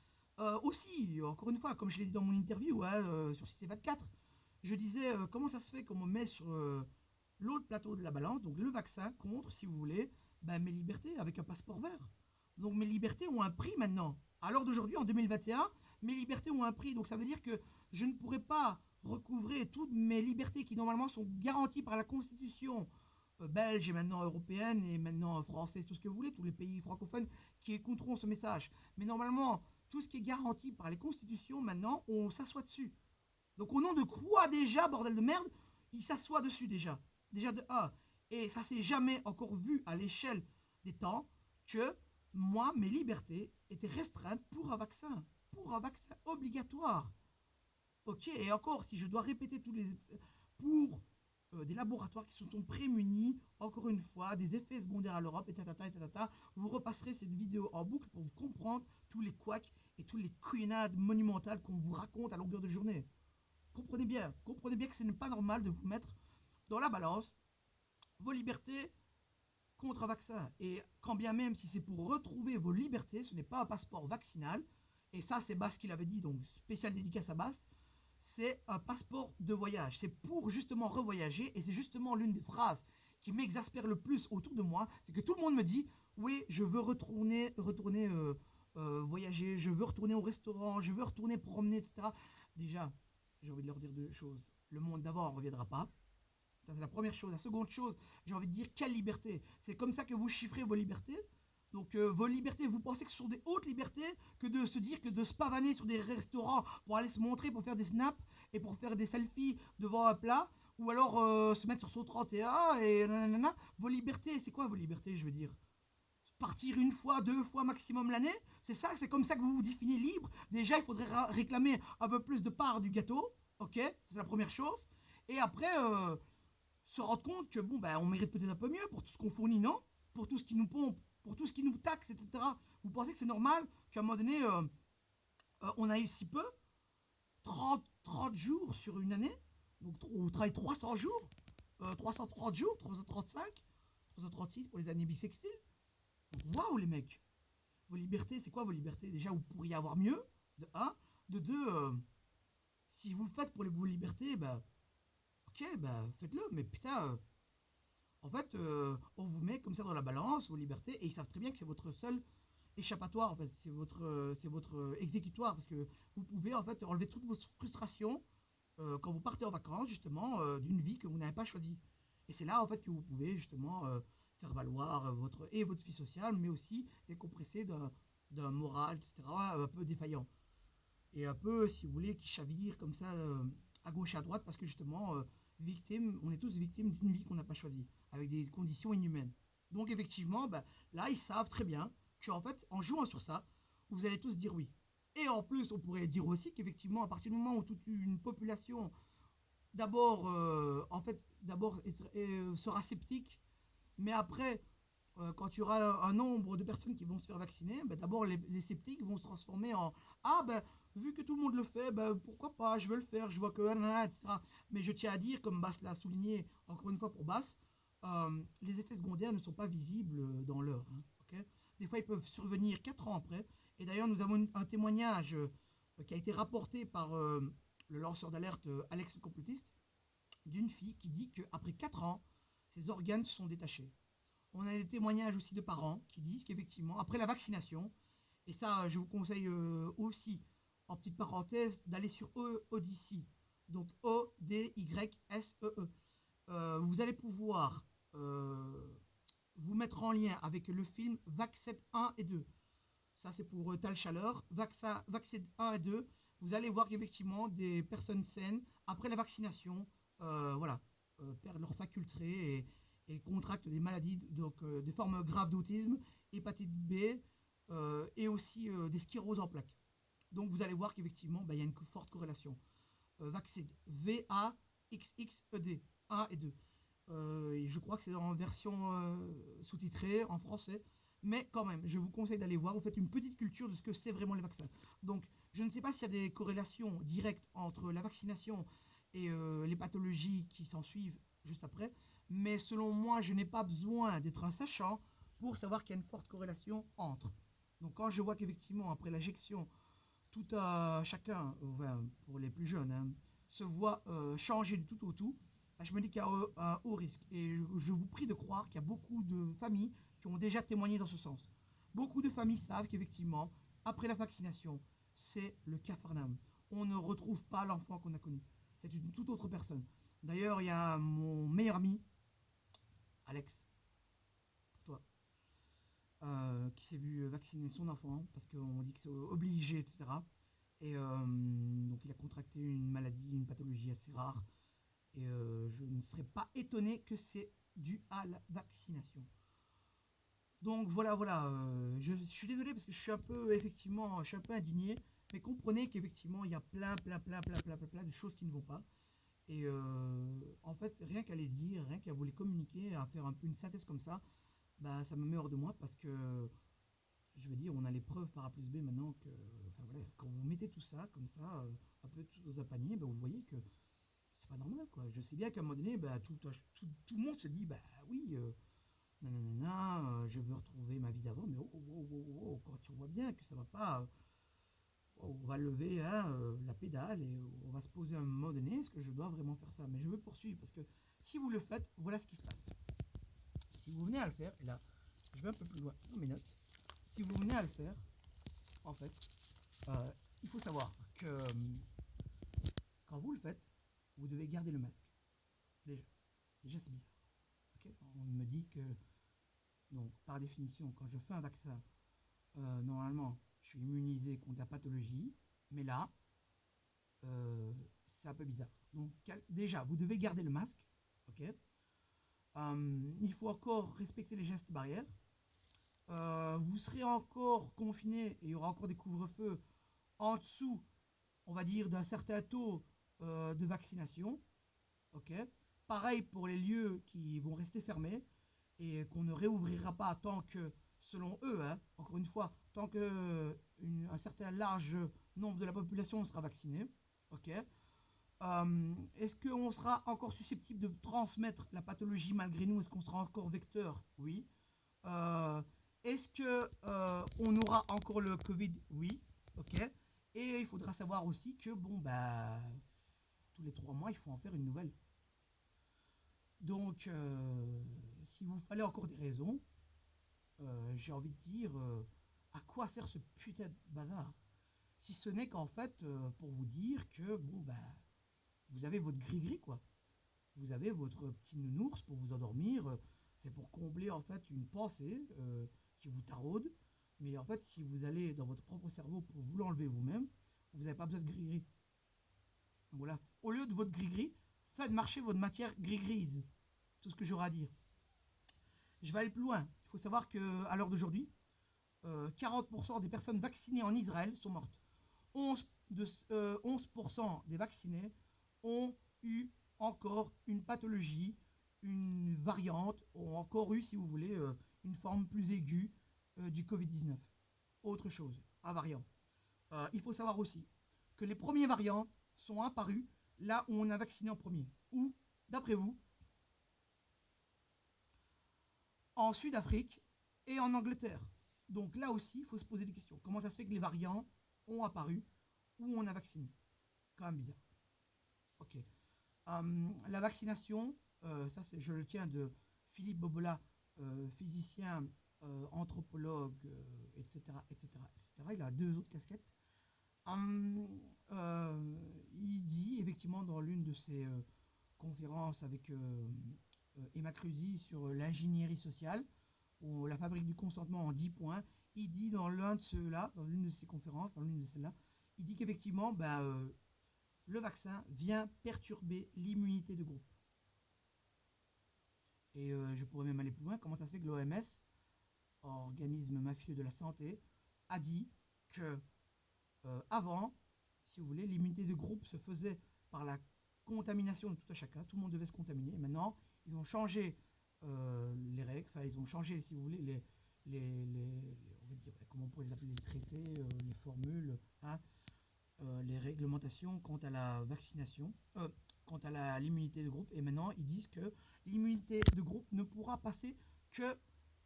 Aussi, encore une fois, comme je l'ai dit dans mon interview sur Cité 24, je disais comment ça se fait qu'on me met sur l'autre plateau de la balance, donc le vaccin contre, si vous voulez, mes libertés avec un passeport vert. Donc mes libertés ont un prix maintenant. À l'heure d'aujourd'hui, en 2021, mes libertés ont un prix. Donc ça veut dire que je ne pourrai pas recouvrer toutes mes libertés qui normalement sont garanties par la Constitution belge et maintenant européenne et maintenant française, tout ce que vous voulez, tous les pays francophones qui écouteront ce message. Mais normalement, tout ce qui est garanti par les constitutions, maintenant, on s'assoit dessus. Donc au nom de quoi déjà, bordel de merde, il s'assoit dessus déjà. Déjà de A. Et ça s'est jamais encore vu à l'échelle des temps que moi, mes libertés étaient restreintes pour un vaccin. Pour un vaccin obligatoire. Ok, et encore, si je dois répéter tous les... pour des laboratoires qui se sont prémunis, encore une fois, des effets secondaires à l'Europe, et tatata. Vous repasserez cette vidéo en boucle pour vous comprendre tous les couacs et toutes les couillonnades monumentales qu'on vous raconte à longueur de journée. Comprenez bien que ce n'est pas normal de vous mettre dans la balance vos libertés contre un vaccin. Et quand bien même si c'est pour retrouver vos libertés, ce n'est pas un passeport vaccinal, et ça c'est Bass qui l'avait dit, donc spécial dédicace à Bass, c'est un passeport de voyage. C'est pour justement revoyager, et c'est justement l'une des phrases qui m'exaspère le plus autour de moi, c'est que tout le monde me dit, oui, je veux retourner voyager, je veux retourner au restaurant, je veux retourner promener, etc. Déjà, j'ai envie de leur dire deux choses. Le monde d'avant ne reviendra pas. Ça, c'est la première chose. La seconde chose, j'ai envie de dire, quelle liberté. C'est comme ça que vous chiffrez vos libertés. Donc vos libertés, vous pensez que ce sont des hautes libertés que de se dire que de se pavaner sur des restaurants pour aller se montrer, pour faire des snaps et pour faire des selfies devant un plat, ou alors se mettre sur son 31 et nanana. Vos libertés, c'est quoi vos libertés, je veux dire? partir une fois, 2 fois maximum l'année. C'est comme ça que vous vous définissez libre. Déjà, il faudrait réclamer un peu plus de part du gâteau. Ok, c'est la première chose. Et après, se rendre compte que bon, ben, on mérite peut-être un peu mieux pour tout ce qu'on fournit, non? Pour tout ce qui nous pompe, pour tout ce qui nous taxe, etc. Vous pensez que c'est normal qu'à un moment donné, on a eu si peu 30 jours sur une année. Donc on travaille 300 jours, 330 jours, 335, 336 pour les années bissextiles. Waouh les mecs. Vos libertés, c'est quoi vos libertés? Déjà, vous pourriez avoir mieux, de un. De deux, si vous le faites pour vos libertés, bah, ok, bah, faites-le. Mais putain, en fait, on vous met comme ça dans la balance, vos libertés, et ils savent très bien que c'est votre seul échappatoire, en fait. C'est votre exécutoire, parce que vous pouvez, en fait, enlever toutes vos frustrations quand vous partez en vacances, justement, d'une vie que vous n'avez pas choisie. Et c'est là, en fait, que vous pouvez, justement, faire valoir votre vie sociale, mais aussi décompresser d'un moral, etc., un peu défaillant. Et un peu, si vous voulez, qui chavire comme ça, à gauche et à droite, parce que, justement, on est tous victimes d'une vie qu'on n'a pas choisie, avec des conditions inhumaines. Donc, effectivement, bah, là, ils savent très bien qu'en fait, en jouant sur ça, vous allez tous dire oui. Et en plus, on pourrait dire aussi qu'effectivement, à partir du moment où toute une population, d'abord, en fait, d'abord sera sceptique, mais après, quand il y aura un nombre de personnes qui vont se faire vacciner, ben d'abord les sceptiques vont se transformer en ah ben vu que tout le monde le fait, ben pourquoi pas, je veux le faire, je vois que etc. Mais je tiens à dire, comme Bass l'a souligné encore une fois pour Bass, les effets secondaires ne sont pas visibles dans l'heure. Hein, okay, des fois, ils peuvent survenir 4 ans après. Et d'ailleurs, nous avons un témoignage qui a été rapporté par le lanceur d'alerte Alex le complotiste, d'une fille qui dit qu'après 4 ans, ses organes se sont détachés. On a des témoignages aussi de parents qui disent qu'effectivement, après la vaccination, et ça, je vous conseille aussi, en petite parenthèse, d'aller sur Odyssey, donc Odyssee. Vous allez pouvoir vous mettre en lien avec le film Vaccin 1 et 2. Ça, c'est pour Tal Chaleur. Vaccin 1 et 2. Vous allez voir qu'effectivement, des personnes saines, après la vaccination, voilà, perdent leur faculté et contractent des maladies, donc des formes graves d'autisme, hépatite B et aussi des scléroses en plaques. Donc vous allez voir qu'effectivement, bah, il y a une forte corrélation. Vaccine, VAXXED, 1 et 2. Et je crois que c'est en version sous-titrée en français. Mais quand même, je vous conseille d'aller voir. Vous faites une petite culture de ce que c'est vraiment les vaccins. Donc, je ne sais pas s'il y a des corrélations directes entre la vaccination et les pathologies qui s'en suivent juste après. Mais selon moi, je n'ai pas besoin d'être un sachant pour savoir qu'il y a une forte corrélation entre. Donc, quand je vois qu'effectivement, après l'injection, tout chacun, enfin, pour les plus jeunes, hein, se voit changer du tout au tout, bah, je me dis qu'il y a un haut risque. Et je vous prie de croire qu'il y a beaucoup de familles qui ont déjà témoigné dans ce sens. Beaucoup de familles savent qu'effectivement, après la vaccination, c'est le capharnaüm. On ne retrouve pas l'enfant qu'on a connu. C'est une toute autre personne. D'ailleurs, il y a mon meilleur ami, Alex, pour toi, qui s'est vu vacciner son enfant parce qu'on dit que c'est obligé, etc. Et donc il a contracté une maladie, une pathologie assez rare. Et je ne serais pas étonné que c'est dû à la vaccination. Donc voilà, voilà. Je suis désolé parce que je suis un peu, effectivement, je suis un peu indigné. Mais comprenez qu'effectivement, il y a plein de choses qui ne vont pas. Et en fait, rien qu'à les dire, rien qu'à vous les communiquer, à faire une synthèse comme ça, bah, ça me met hors de moi parce que, je veux dire, on a les preuves par A plus B maintenant que, enfin voilà, quand vous mettez tout ça comme ça, un peu tout dans un panier, bah, vous voyez que c'est pas normal quoi. Je sais bien qu'à un moment donné, bah, tout le monde se dit, bah oui, nanana, je veux retrouver ma vie d'avant, mais quand tu vois bien que ça va pas, on va lever hein, la pédale et on va se poser à un moment donné, est-ce que je dois vraiment faire ça? Mais je veux poursuivre parce que si vous le faites, voilà ce qui se passe. Si vous venez à le faire, et là, je vais un peu plus loin dans mes notes, si vous venez à le faire, en fait, il faut savoir que quand vous le faites, vous devez garder le masque. Déjà c'est bizarre. Okay, on me dit que, donc, par définition, quand je fais un vaccin, normalement, je suis immunisé contre la pathologie, mais là, c'est un peu bizarre. Donc, déjà, vous devez garder le masque. Okay, il faut encore respecter les gestes barrières. Vous serez encore confiné et il y aura encore des couvre-feux en dessous, on va dire, d'un certain taux de vaccination. Ok. Pareil pour les lieux qui vont rester fermés et qu'on ne réouvrira pas tant que, selon eux, hein, encore une fois, tant que un certain large nombre de la population sera vaccinée. Ok. Est-ce qu'on sera encore susceptible de transmettre la pathologie malgré nous? Est-ce qu'on sera encore vecteur? Oui. Euh, Est-ce que on aura encore le Covid? Oui. Ok. Et il faudra savoir aussi que bon bah tous les 3 mois il faut en faire une nouvelle. Donc si vous fallait encore des raisons, j'ai envie de dire à quoi sert ce putain de bazar? Si ce n'est qu'en fait pour vous dire que bon bah vous avez votre gris-gris quoi. Vous avez votre petit nounours pour vous endormir. C'est pour combler en fait une pensée qui vous taraude. Mais en fait, si vous allez dans votre propre cerveau pour vous l'enlever vous-même, vous n'avez pas besoin de gris-gris. Donc voilà, au lieu de votre gris-gris, faites marcher votre matière gris-grise. Tout ce que j'aurai à dire. Je vais aller plus loin. Il faut savoir qu'à l'heure d'aujourd'hui, 40% des personnes vaccinées en Israël sont mortes. 11% des vaccinés ont eu encore une pathologie, une variante, ont encore eu, si vous voulez, une forme plus aiguë du Covid-19. Autre chose, un variant. Il faut savoir aussi que les premiers variants sont apparus là où on a vacciné en premier. Ou, d'après vous, en Sud-Afrique et en Angleterre. Donc là aussi, il faut se poser des questions. Comment ça se fait que les variants ont apparu où on a vacciné? Quand même bizarre. Ok. La vaccination, ça je le tiens de Philippe Bobola, physicien, anthropologue, etc., etc., etc. Il a 2 autres casquettes. Il dit effectivement dans l'une de ses conférences avec Emma Cruzy sur l'ingénierie sociale, ou la fabrique du consentement en 10 points, il dit dans l'un de ceux-là, dans l'une de ses conférences, dans l'une de celles-là, il dit qu'effectivement, le vaccin vient perturber l'immunité de groupe. Et je pourrais même aller plus loin. Comment ça se fait que l'OMS, organisme mafieux de la santé, a dit que avant, si vous voulez, l'immunité de groupe se faisait par la contamination de tout un chacun. Tout le monde devait se contaminer. Et maintenant, ils ont changé les règles. Enfin, ils ont changé, si vous voulez, on va dire, comment on pourrait les appeler, les traités, les formules, hein, les réglementations quant à la vaccination, quant à l'immunité de groupe. Et maintenant, ils disent que l'immunité de groupe ne pourra passer que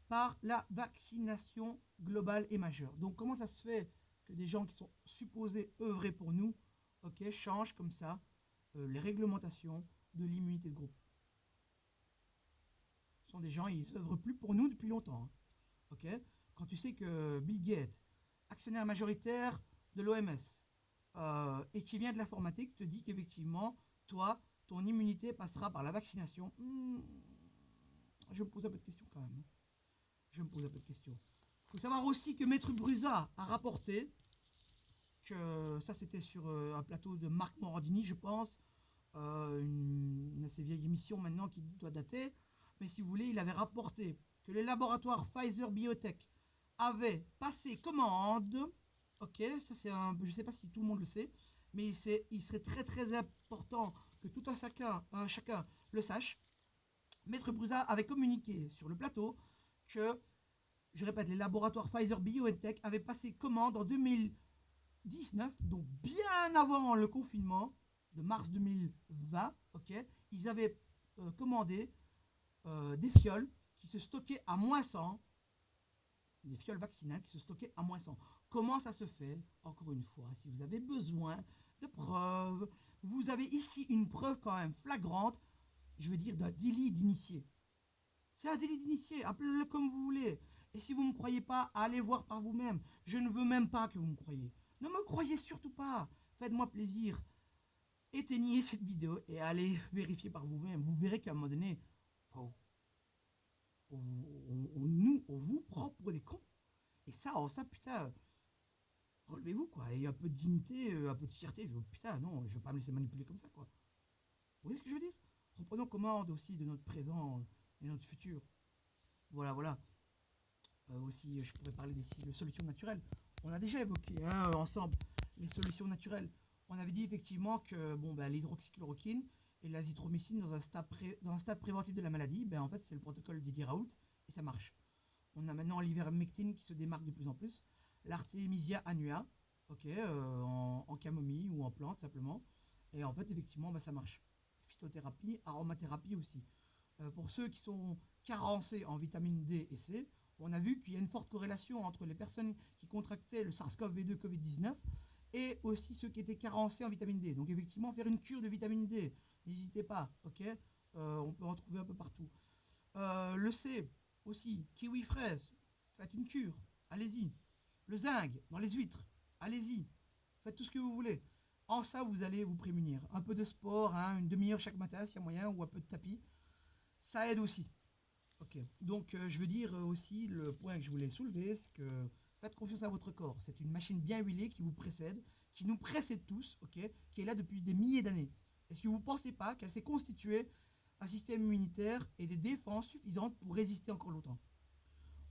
par la vaccination globale et majeure. Donc, comment ça se fait que des gens qui sont supposés œuvrer pour nous, ok, changent comme ça les réglementations de l'immunité de groupe? Ce sont des gens, ils œuvrent plus pour nous depuis longtemps. Hein, ok. Quand tu sais que Bill Gates, actionnaire majoritaire de l'OMS, et qui vient de l'informatique, te dit qu'effectivement, toi, ton immunité passera par la vaccination. Je me pose un peu de questions quand même. Je me pose un peu de questions. Il faut savoir aussi que Maître Brusa a rapporté que ça c'était sur un plateau de Marc Morandini, je pense, une assez vieille émission maintenant qui doit dater, mais si vous voulez, il avait rapporté que les laboratoires Pfizer Biotech avaient passé commande. Ok, ça c'est un, je ne sais pas si tout le monde le sait, mais il serait très très important que tout un chacun le sache. Maître Brusa avait communiqué sur le plateau que, je répète, les laboratoires Pfizer Biotech avaient passé commande en 2019, donc bien avant le confinement de mars 2020. Ok, ils avaient commandé des fioles qui se stockaient à -100, des fioles vaccinales qui se stockaient à -100. Comment ça se fait? Encore une fois, si vous avez besoin de preuves, vous avez ici une preuve quand même flagrante, je veux dire d'un délit d'initié. C'est un délit d'initié, appelez-le comme vous voulez. Et si vous ne me croyez pas, allez voir par vous-même. Je ne veux même pas que vous me croyiez. Ne me croyez surtout pas. Faites-moi plaisir. Éteignez cette vidéo et allez vérifier par vous-même. Vous verrez qu'à un moment donné, oh, on vous prend pour des cons. Et ça, putain, relevez-vous, quoi. Et un peu de dignité, un peu de fierté. Putain, non, je ne veux pas me laisser manipuler comme ça, quoi. Vous voyez ce que je veux dire? Reprenons commande aussi de notre présent et notre futur. Voilà, voilà. Aussi, je pourrais parler des solutions naturelles. On a déjà évoqué hein, ensemble les solutions naturelles. On avait dit effectivement que bon, ben, l'hydroxychloroquine et l'azithromycine dans un stade préventif de la maladie, ben, en fait c'est le protocole Didier Raoult et ça marche. On a maintenant l'ivermectine qui se démarque de plus en plus, l'artémisia annua, ok, en camomille ou en plante simplement. Et en fait effectivement ben, ça marche. Phytothérapie, aromathérapie aussi. Pour ceux qui sont carencés en vitamine D et C, on a vu qu'il y a une forte corrélation entre les personnes qui contractaient le SARS-CoV-2 Covid-19 et aussi ceux qui étaient carencés en vitamine D. Donc effectivement, faire une cure de vitamine D, n'hésitez pas, ok. On peut en trouver un peu partout. Le C aussi, kiwi fraise, faites une cure, allez-y. Le zinc dans les huîtres, allez-y. Faites tout ce que vous voulez. En ça, vous allez vous prémunir. Un peu de sport, hein, une demi-heure chaque matin s'il y a moyen, ou un peu de tapis, ça aide aussi. Ok, donc je veux dire aussi, le point que je voulais soulever, c'est que faites confiance à votre corps. C'est une machine bien huilée qui vous précède, qui nous précède tous, ok, qui est là depuis des milliers d'années. Est-ce que vous ne pensez pas qu'elle s'est constituée un système immunitaire et des défenses suffisantes pour résister encore longtemps?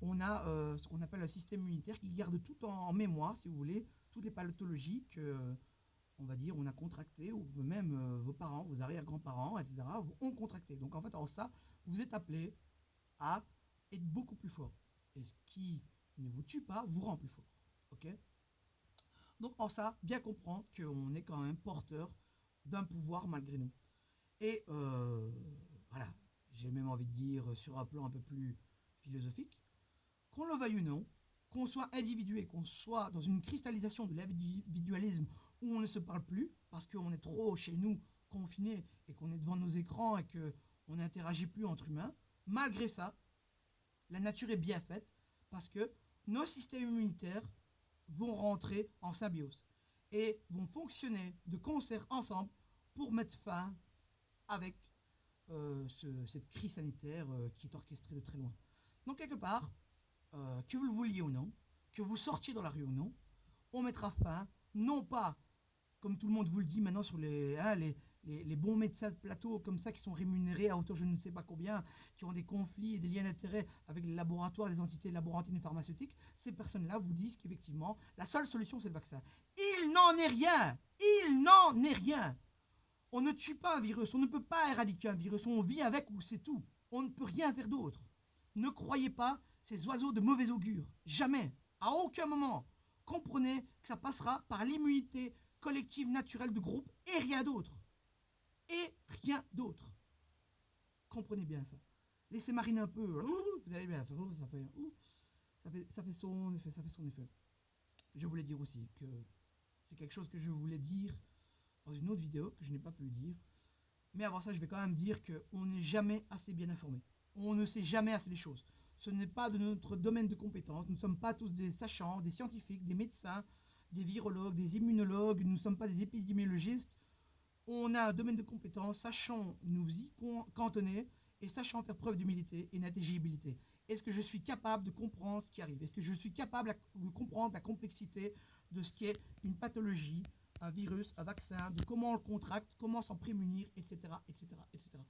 On a ce qu'on appelle un système immunitaire qui garde tout en mémoire, si vous voulez, toutes les pathologies que, on va dire, on a contractées, ou même vos parents, vos arrière-grands-parents, etc., ont contracté. Donc en fait, en ça, vous êtes appelé à être beaucoup plus fort. Et ce qui ne vous tue pas vous rend plus fort. Ok? Donc en ça, bien comprendre qu'on est quand même porteur d'un pouvoir malgré nous. Et voilà, j'ai même envie de dire sur un plan un peu plus philosophique, qu'on le veuille ou non, qu'on soit individué, qu'on soit dans une cristallisation de l'individualisme où on ne se parle plus parce qu'on est trop chez nous confinés et qu'on est devant nos écrans et qu'on n'interagit plus entre humains, malgré ça, la nature est bien faite parce que nos systèmes immunitaires vont rentrer en symbiose et vont fonctionner de concert ensemble pour mettre fin avec cette crise sanitaire qui est orchestrée de très loin. Donc quelque part, que vous le vouliez ou non, que vous sortiez dans la rue ou non, on mettra fin, non pas, comme tout le monde vous le dit maintenant sur les bons médecins de plateau comme ça qui sont rémunérés à hauteur je ne sais pas combien, qui ont des conflits et des liens d'intérêt avec les laboratoires, les entités laborantines et pharmaceutiques, ces personnes-là vous disent qu'effectivement, la seule solution c'est le vaccin. Il n'en est rien. Il n'en est rien. On ne tue pas un virus, on ne peut pas éradiquer un virus, on vit avec ou c'est tout. On ne peut rien faire d'autre. Ne croyez pas ces oiseaux de mauvais augure. Jamais. À aucun moment. Comprenez que ça passera par l'immunité collective naturelle de groupe et rien d'autre. Et rien d'autre. Comprenez bien ça. Laissez mariner un peu. Vous allez bien. Ça fait son effet. Je voulais dire aussi que c'est quelque chose que je voulais dire dans une autre vidéo que je n'ai pas pu dire. Mais avant ça, je vais quand même dire qu'on n'est jamais assez bien informé. On ne sait jamais assez les choses. Ce n'est pas de notre domaine de compétence. Nous ne sommes pas tous des sachants, des scientifiques, des médecins, des virologues, des immunologues. Nous ne sommes pas des épidémiologistes. On a un domaine de compétence, sachant nous y cantonner et sachant faire preuve d'humilité et d'intelligibilité. Est-ce que je suis capable de comprendre ce qui arrive? Est-ce que je suis capable de comprendre la complexité de ce qu'est une pathologie, un virus, un vaccin, de comment on le contracte, comment s'en prémunir, etc., etc., etc.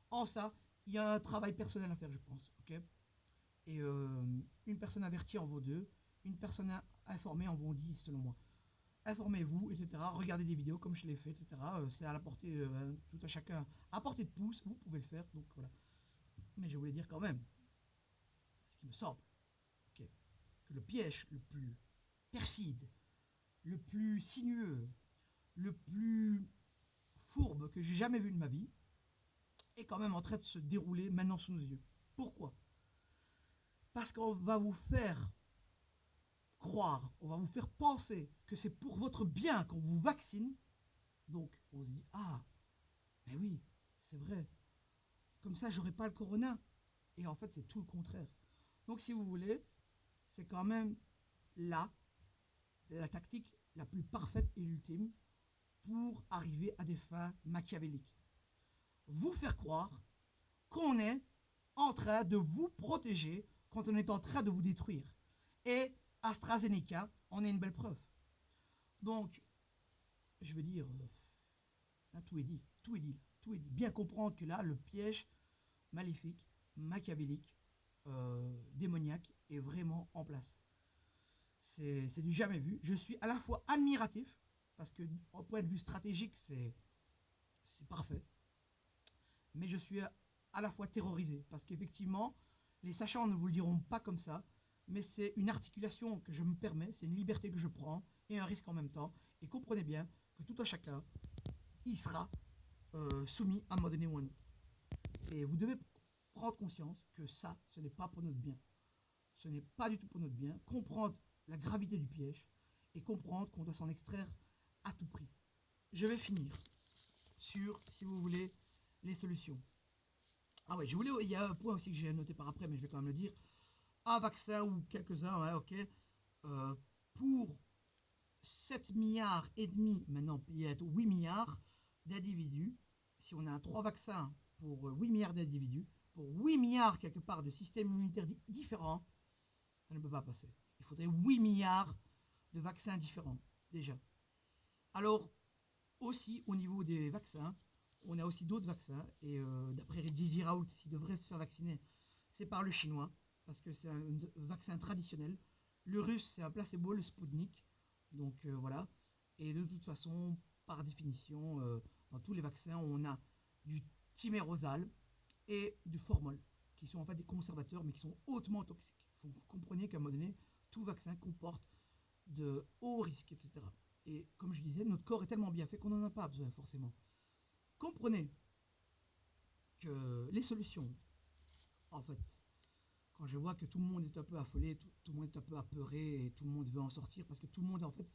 En ça, il y a un travail personnel à faire, je pense. Okay, et une personne avertie en vaut deux, une personne informée en vaut 10, selon moi. Informez-vous, etc. Regardez des vidéos comme je l'ai fait, etc. C'est à la portée, tout à chacun, à portée de pouce, vous pouvez le faire, donc voilà. Mais je voulais dire quand même, ce qui me semble, okay, que le piège le plus perfide, le plus sinueux, le plus fourbe que j'ai jamais vu de ma vie, est quand même en train de se dérouler maintenant sous nos yeux. Pourquoi? Parce qu'on va vous faire croire, on va vous faire penser que c'est pour votre bien qu'on vous vaccine. Donc on se dit, ah, mais oui, c'est vrai, comme ça j'aurai pas le corona. Et en fait c'est tout le contraire. Donc si vous voulez, c'est quand même là la tactique la plus parfaite et ultime pour arriver à des fins machiavéliques. Vous faire croire qu'on est en train de vous protéger quand on est en train de vous détruire. Et AstraZeneca en est une belle preuve. Donc, je veux dire, là, tout est dit, tout est dit, tout est dit. Bien comprendre que là, le piège maléfique, machiavélique, démoniaque est vraiment en place. C'est du jamais vu. Je suis à la fois admiratif, parce que au point de vue stratégique, c'est parfait. Mais je suis à la fois terrorisé, parce qu'effectivement, les sachants ne vous le diront pas comme ça, mais c'est une articulation que je me permets, c'est une liberté que je prends, et un risque en même temps. Et comprenez bien que tout un chacun, il sera soumis à un moment donné ou à un autre. Et vous devez prendre conscience que ça, ce n'est pas pour notre bien. Ce n'est pas du tout pour notre bien. Comprendre la gravité du piège et comprendre qu'on doit s'en extraire à tout prix. Je vais finir sur, si vous voulez, les solutions. Ah ouais, il y a un point aussi que j'ai noté par après, mais je vais quand même le dire. Un vaccin ou quelques-uns, ouais, ok. Euh, pour 7 milliards et demi, maintenant il y a 8 milliards d'individus, si on a 3 vaccins pour 8 milliards d'individus, pour 8 milliards quelque part de systèmes immunitaires différents, ça ne peut pas passer. Il faudrait 8 milliards de vaccins différents, déjà. Alors, aussi, au niveau des vaccins, on a aussi d'autres vaccins, et d'après Didier Raoult, s'il devrait se faire vacciner, c'est par le chinois, parce que c'est un vaccin traditionnel. Le russe, c'est un placebo, le Sputnik, donc voilà. Et de toute façon, par définition, dans tous les vaccins, on a du thymérosal et du formol, qui sont en fait des conservateurs, mais qui sont hautement toxiques. Il faut que vous compreniez qu'à un moment donné, tout vaccin comporte de hauts risques, etc. Et comme je disais, notre corps est tellement bien fait qu'on n'en a pas besoin forcément. Comprenez que les solutions, en fait, quand je vois que tout le monde est un peu affolé, tout le monde est un peu apeuré et tout le monde veut en sortir parce que tout le monde en fait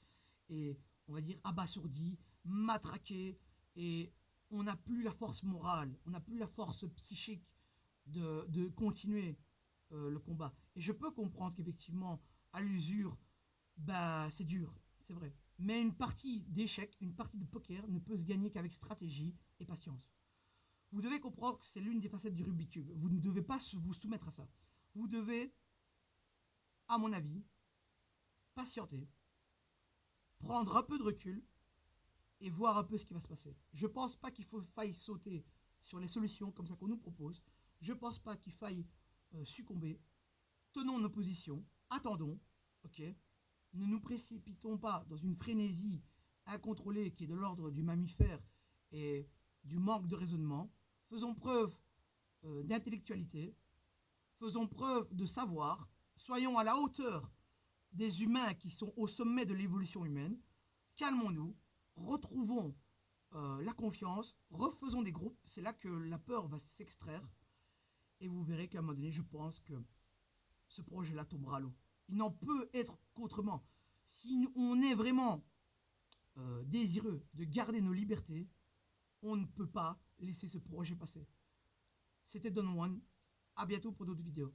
est, on va dire, abasourdi, matraqué et on n'a plus la force morale, on n'a plus la force psychique de continuer le combat. Et je peux comprendre qu'effectivement, à l'usure, bah, c'est dur, c'est vrai. Mais une partie d'échecs, une partie de poker ne peut se gagner qu'avec stratégie et patience. Vous devez comprendre que c'est l'une des facettes du Rubik's Cube. Vous ne devez pas vous soumettre à ça. Vous devez, à mon avis, patienter, prendre un peu de recul et voir un peu ce qui va se passer. Je ne pense pas qu'il faille sauter sur les solutions comme ça qu'on nous propose. Je ne pense pas qu'il faille succomber. Tenons nos positions, attendons, ok. Ne nous précipitons pas dans une frénésie incontrôlée qui est de l'ordre du mammifère et du manque de raisonnement. Faisons preuve d'intellectualité, faisons preuve de savoir, soyons à la hauteur des humains qui sont au sommet de l'évolution humaine, calmons-nous, retrouvons la confiance, refaisons des groupes, c'est là que la peur va s'extraire, et vous verrez qu'à un moment donné, je pense que ce projet-là tombera à l'eau. Il n'en peut être qu'autrement. Si on est vraiment désireux de garder nos libertés, on ne peut pas laisser ce projet passer. C'était Don One. À bientôt pour d'autres vidéos.